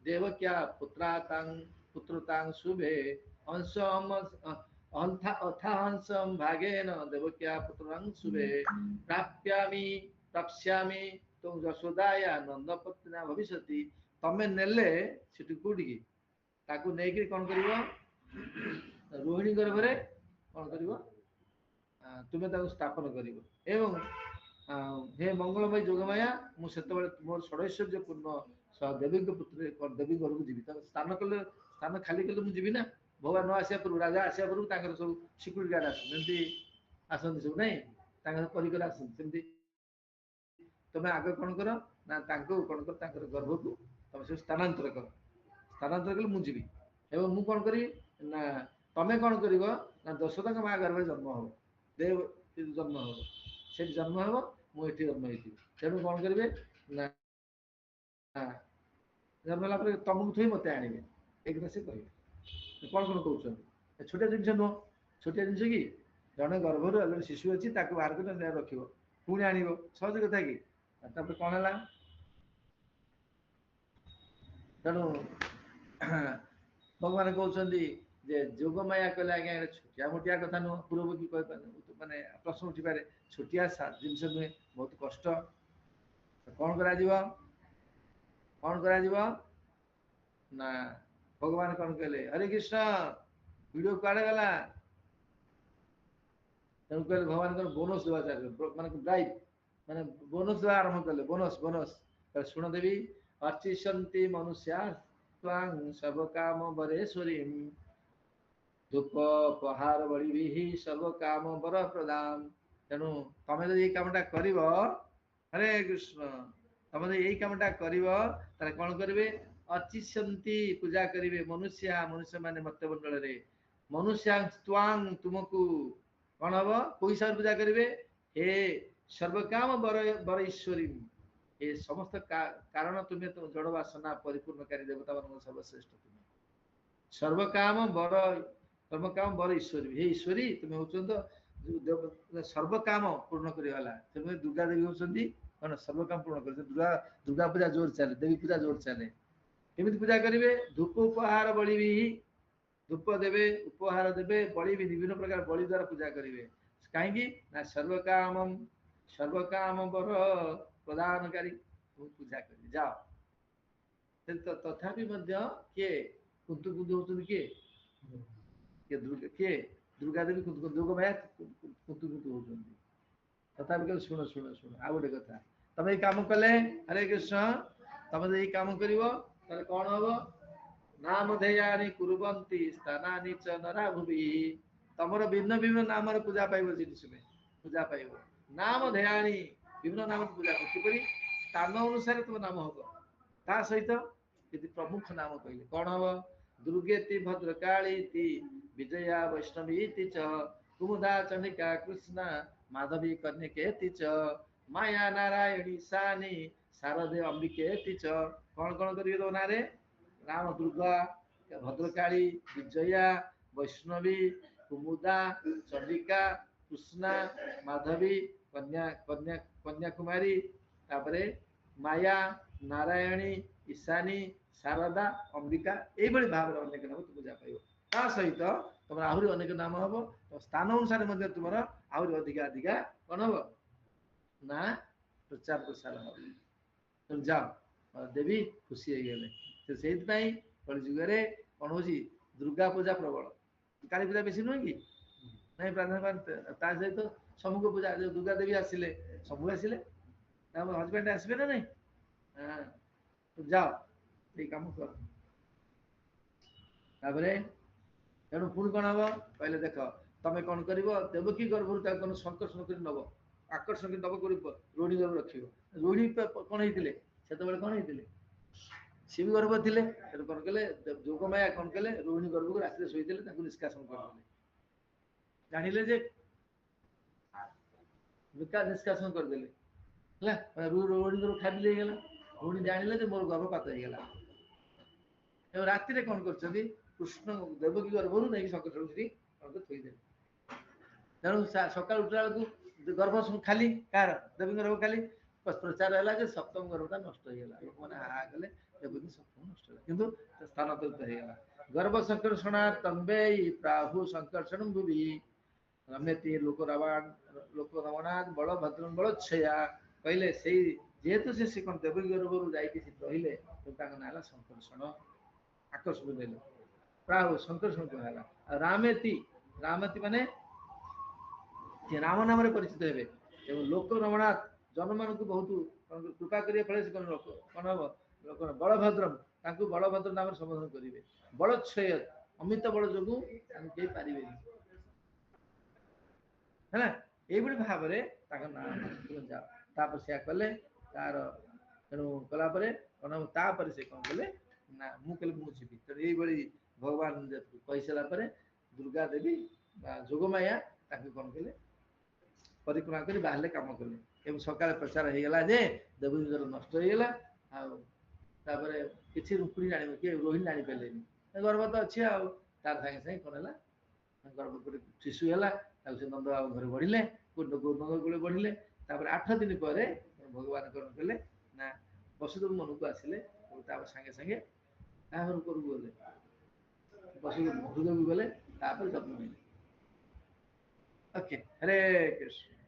ଦେବକ୍ୟା ପୁତ୍ରତାଂ ଶୁଭେ, ଅଂଶ ଅଥାଂଶଂ ଭାଗେନ ଦେବକ୍ୟା ପୁତ୍ରଂ ଶୁଭେ, ପ୍ରାପ୍ସ୍ୟାମି ତଂ ଯଶୋଦାୟା ନନ୍ଦପତ୍ନା ଭବିଷ୍ୟତି। ତମେ ନେଲେ ସେଠି କୋଉଠିକି? ତାକୁ ନେଇକି କଣ କରିବ? ରୋହିଣୀ ଗର୍ଭରେ କଣ କରିବ? ତୁମେ ତାକୁ ସ୍ଥାପନ କରିବ। ଏବଂ ହେ ମଙ୍ଗଳମୟ ଯୋଗମାୟା, ମୁଁ ସେତେବେଳେ ମୋର ଷଡ଼ୈଶ୍ୱର୍ଯ୍ୟ ପୂର୍ଣ୍ଣ ଦେବୀଙ୍କ ପୁତ୍ର ଦେବୀ ଘରକୁ ଯିବି। ତାଙ୍କ ସ୍ଥାନ ଖାଲି କଲେ ମୁଁ ଯିବି ନା। ଭଗବାନ ନ ଆସିବା ପୂର୍ବରୁ, ରାଜା ଆସିବା ପୂର୍ବରୁ ତାଙ୍କର ସବୁ ସିକ୍ୟୁରିଟି ଗାର୍ଡ ଆସନ୍ତି, ଯେମିତି ଆସନ୍ତି ସବୁ, ନାଇଁ? ତାଙ୍କର ପରିକର ଆସନ୍ତି। ସେମିତି ତମେ ଆଗ କଣ କର? ନା ତାଙ୍କୁ କଣ କର ତାଙ୍କର ଗର୍ଭକୁ ତମେ ସବୁ ସ୍ଥାନାନ୍ତର କର। ସ୍ଥାନାନ୍ତର କଲେ ମୁଁ ଯିବି ଏବଂ ମୁଁ କଣ କରିବି ନା ତମେ କଣ କରିବ ନା ଦଶରଥଙ୍କ ମା ଗର୍ଭରେ ଜନ୍ମ ହବ। ଦେବ ଜନ୍ମ ହବ ସେଠି ଜନ୍ମ ହବ ମୁଁ ଏଠି ଜନ୍ମ ହେଇଥିବି। ତେଣୁ କଣ କରିବେ ନା ଜନ୍ମ ହେଲା ପରେ ତମକୁ ଥୋଇ ମତେ ଆଣିବେ ଏ କଥା ସେ କହିବେ। କଣ କଣ କହୁଛନ୍ତି ଛୋଟିଆ ଜିନିଷ ନୁହଁ ଛୋଟିଆ ଜିନିଷ କି ଜଣେ ଗର୍ଭରୁ ଜଣେ ଶିଶୁ ଅଛି ତାକୁ ବାହାର କରି ରଖିବ ପୁଣି ଆଣିବ ସହଜ କଥା କି ତାପରେ କଣ ହେଲା ତେଣୁ ଭଗବାନ କହୁଛନ୍ତି ଯେ ଯୋଗମାୟା କହିଲେ ଆଜ୍ଞା ଏଟା ଛୋଟିଆ ମୋଟିଆ କଥା ନୁହଁ ପୂର୍ବରୁ କି କହିପାରେ ମାନେ ପ୍ରଶ୍ନ ଉଠିପାରେ ଛୋଟିଆ ଜିନିଷ ନୁହେଁ ବହୁତ କଷ୍ଟ କଣ କରାଯିବ କଣ କରାଯିବ ନା ଭଗବାନ କଣ କହିଲେ ହରେ କୃଷ୍ଣ ଭିଡିଓ କୁଆଡେ ଗଲା ତେଣୁ କହିଲେ ଭଗବାନଙ୍କର ବୋନସ ଦେବା ମାନେ ବ୍ରାଇଟ ମାନେ ବୋନସ ଦେବା ଆରମ୍ଭ କଲେ ବୋନସ ବୋନସ ଶୁଣ ଦେବି ଅର୍ଚିଷନ୍ତି ମନୁଷ୍ୟା ସବ କାମ ବରେଶ୍ୱରୀ ଧୂପ ପହାର ବଳିବିହି ସବୁ କାମ ବର ପ୍ରଦାନ ତେଣୁ ତମେ ଯଦି ଏଇ କାମଟା କରିବ ହରେ କୃଷ୍ଣ ତମେ ଯଦି ଏଇ କାମଟା କରିବ ତାହେଲେ କଣ କରିବେ ଅଚିଷ୍ୟନ୍ତି ପୂଜା କରିବେ ମନୁଷ୍ୟ ମାନେ ମର୍ତ୍ତ୍ୟମଣ୍ଡଳରେ ମନୁଷ୍ୟା ତ୍ୱାଂ ତୁମକୁ କଣ ହବ କୋଉ ହିସାବରେ ପୂଜା କରିବେ ହେ ସର୍ବକାମ ବର ଈଶ୍ୱରୀ ଏ ସମସ୍ତ କାରଣ ତୁମେ ଜଡ ବାସନା ପରିପୂର୍ଣ୍ଣକାରୀ ଦେବତା ମାନଙ୍କ ସର୍ବଶ୍ରେଷ୍ଠ ତୁମେ ସର୍ବକାମ ବର ଈଶ୍ୱରୀ ହେ ଈଶ୍ୱରୀ ତୁମେ ହଉଛ ସର୍ବ କାମ ପୂର୍ଣ୍ଣ କରିଗଲା ତେଣୁ ଦୁର୍ଗା ଦେବୀ ହଉଛନ୍ତି କଣ ସର୍ବ କାମ ପୂର୍ଣ୍ଣ କରି ଦୁର୍ଗା ପୂଜା ଜୋର ଚାଲେ ଦେବୀ ପୂଜା ଜୋର ଚାଲେ କେମିତି ପୂଜା କରିବେ ଧୂପ ଉପହାର ବଳିବି ଧୂପ ଦେବେ ଉପହାର ଦେବେ ବଳି ବି ବିଭିନ୍ନ ପ୍ରକାର ବଳି ଦ୍ୱାରା ପୂଜା କରିବେ କାହିଁକି ନା ସର୍ବକାମ ବର ପ୍ରଦାନକାରୀ ପୂଜା କରିବେ ଯାଅ ତଥାପି ମଧ୍ୟ କିଏ କୁନ୍ତୁ ହଉଛନ୍ତି କିଏ କିଏ ଦୁର୍ଗା ଦେବୀ ଯୋଗମାୟା କୁନ୍ତୁ ହଉଛନ୍ତି ତଥାପି କହିଲେ ଶୁଣ ଶୁଣ ଶୁଣ ଆଉ ଗୋଟେ କଥା ତମେ ଏଇ କାମ କଲେ ହରେ କୃଷ୍ଣ ତମେ ଯଦି ଏଇ କାମ କରିବ ତାହେଲେ କଣ ହବ ନାମ ଧେୟାନି କୁରୁବନ୍ତି ସ୍ଥାନାନି ଚ ନରା ଭୁବି ତମର ଭିନ୍ନ ଭିନ୍ନ ନାମରେ ପୂଜା ପାଇବ ସେଠି ତୁମେ ପୂଜା ପାଇବ ନାମ ଧେୟାଣି ବିଭିନ୍ନ ନାମରେ ପୂଜା ପାଇବ କିପରି ସ୍ଥାନ ଅନୁସାରେ ତୁମ ନାମ ହବ ତା ସହିତ ଯଦି ପ୍ରମୁଖ ନାମ କହିଲେ କଣ ହବ ଦୁର୍ଗେତି ଭଦ୍ରକାଳୀତି ବିଜୟା ବୈଷ୍ଣବୀତି ଚ କୁମୁଦା ଚଣ୍ଡିକା କୃଷ୍ଣା ମାଧବୀ କନ୍ୟକେତି ଚ ମାୟା ନାରାୟଣୀ ସାନି ଶାରଦେ ଅମ୍ବିକେତି ଚ କଣ କଣ କରିବେ ତମ ନାଁରେ ରାମ ଦୁର୍ଗା ଭଦ୍ରକାଳୀ ବିଜୟା ବୈଷ୍ଣବୀ କୁମୁଦା ଚଣ୍ଡିକା କୃଷ୍ଣା ମାଧବୀ କନ୍ୟାକୁମାରୀ ତାପରେ ମାୟା ନାରାୟଣୀ ଈଶାନୀ ଶାରଦା ଅମ୍ବିକା ଏଇଭଳି ଭାବରେ ଅନେକ ନାମ ପୂଜା ପାଇବ ତା ସହିତ ତମର ଆହୁରି ଅନେକ ନାମ ହବ ସ୍ଥାନ ଅନୁସାରେ ମଧ୍ୟ ତୁମର ଆହୁରି ଅଧିକା ଅଧିକା କଣ ହବ ନା ପ୍ରଚାର ପ୍ରସାର ହବ ତେଣୁ ଯାଅ ଦେବୀ ଖୁସି ହେଇଗଲେ ସେଇଥିପାଇଁ କଳିଯୁଗରେ କଣ ହଉଛି ଦୁର୍ଗା ପୂଜା ପ୍ରବଳ କାଳୀ ପୂଜା ବେଶୀ ନୁହେଁ କି ନାଇଁ ପ୍ରାଧାନ୍ୟ ତା ସହିତ ସମୁଖ ପୂଜା ଦୁର୍ଗା ଦେବୀ ଆସିଲେ ସବୁ ଆସିଲେ ଆମ ହଜବେଣ୍ଡ ଆସିବେ ନା ନାଇଁ ଯାଅ ଏଇ କାମ କର ତାପରେ ତେଣୁ ପୁଣି କଣ ହବ କହିଲେ ଦେଖ ତମେ କଣ କରିବ ଦେବକୀ ଗର୍ଭରୁ ତାକୁ କଣ ସଂକର୍ଷଣ କରି ନବ ଆକର୍ଷଣ କରି ନବ କରି ରୋହିଣୀ ଗର୍ଭ ରଖିବ ରୋହିଣୀ କଣ ହେଇଥିଲେ ସେତେବେଳେ କଣ ହେଇଥିଲେ ସିଏ ବି ଗର୍ଭ ଥିଲେ ତେଣୁ କଣ କଲେ ଯୋଗମାୟା କଣ କଲେ ରୋହିଣୀ ଗର୍ଭକୁ ରାତିରେ ଶୋଇଥିଲେ ତାଙ୍କୁ ନିଷ୍କାସନ କରିଦେଲେ ଜାଣିଲେ ଯେ ନିଷ୍କାସନ କରିଦେଲେ ହେଲା ରୋହିଣୀ ଗର୍ଭ ଖାଲି ହେଇଗଲା ରୋହିଣୀ ଜାଣିଲେ ଯେ ମୋର ଗର୍ଭପାତ ହେଇଗଲା ଏବଂ ରାତିରେ କଣ କରୁଛନ୍ତି କୃଷ୍ଣ ଦେବକୀ ଗର୍ଭରୁ ନେଇକି ସଂକର୍ଷଣ ସେଠି ଥୋଇଦେଲେ ତେଣୁ ସକାଳୁ ଉଠିଲା ବେଳକୁ ଗର୍ଭ ଖାଲି କାହାର ଦେବୀ ଗର୍ଭ ଖାଲି ପ୍ରଚାର ହେଲା ଯେ ସପ୍ତମ ଗର୍ଭଟା ନଷ୍ଟ ହେଇଗଲା ଲୋକମାନେ ହାହା କଲେ ଦେବକୀ ସପ୍ତମ ନଷ୍ଟ ହେଲା କିନ୍ତୁ ସ୍ଥାନାନ୍ତରିତ ହେଇଗଲା ଗର୍ଭ ସଂକର୍ଷଣ ତମ୍ବେ ପ୍ରାହୁ ସଂକର୍ଷଣ ଭୁବି ରମେତି ଲୋକ ରମଣାଥ ବଳଭଦ୍ର ବଳଚ୍ଛୟା କହିଲେ ସେଇ ଯେହେତୁ ସେ କଣ ଦେବକୀ ଗର୍ଭରୁ ଯାଇକି ସେଠି ରହିଲେ ତାଙ୍କ ନାଁ ହେଲା ସଂକର୍ଷଣ ଆକର୍ଷଣ ଦେଲେ ପ୍ରାହୁ ସଂକର୍ଷଣ କୁହାଗଲା ଆଉ ରାମେତି ମାନେ ରାମ ନାମରେ ପରିଚିତ ହେବେ ଏବଂ ଲୋକ ରମଣାଥ ଜନମାନଙ୍କୁ ବହୁତ କୃପା କରିବା ଫଳରେ ସେ କଣ ହବ ବଳଭଦ୍ର ତାଙ୍କୁ ବଳଭଦ୍ର ନାମରେ ସମ୍ବୋଧନ କରିବେ ବଳଚ୍ଛୟ ଅମିତ ବଳ ଯୋଗୁଁ ତାଙ୍କୁ କେହି ପାରିବେନି ହେଲା ଏଇଭଳି ଭାବରେ ତାଙ୍କ ନାଁ ଯାଅ ତାପରେ ସେୟା କଲେ ତାର ତେଣୁ କଲାପରେ କଣ ତାପରେ ସେ କଣ କଲେ ନା ମୁଁ କହିଲି ମୁଁ ଯିବି। ତେଣୁ ଏଇଭଳି ଭଗବାନ କହିସାରିଲା ପରେ ଦୁର୍ଗା ଦେବୀ ବା ଯୋଗମାୟା ତାଙ୍କୁ କଣ କଲେ ପରିକ୍ରମା କରି ବାହାରିଲେ କାମ କଲେ। ଏବଂ ସକାଳେ ପ୍ରଚାର ହେଇଗଲା ଯେ ଦେବୀଙ୍କର ନଷ୍ଟ ହେଇଗଲା। ଆଉ ତାପରେ କିଛି ରୁକ୍ମିଣୀ ଜାଣିବ କିଏ ରୋହିଣୀ ଜାଣିପାରିଲେନି। ଗର୍ବ ତ ଅଛି ଆଉ ତାର ସାଙ୍ଗେ ସାଙ୍ଗେ କଣ ହେଲା ଗର୍ଭ କରି ଶିଶୁ ହେଲା। ତାକୁ ସେ ନନ୍ଦ ବାବୁ ଘରେ ବଢିଲେ ନନ୍ଦ କୂଳେ ବଢିଲେ। ତାପରେ 8 ଦିନ ପରେ ଭଗବାନ କଣ କଲେ ନା ବସୁଦେବ ମନକୁ ଆସିଲେ। ତାପରେ ସାଙ୍ଗେ ସାଙ୍ଗେ କାହା ଘରକୁ ଗଲେ ବସୁଦେବ ଗଲେ ତାପରେ ଯତ୍ନ ନେଲେ। ଓକେ ହରେ କୃଷ୍ଣ।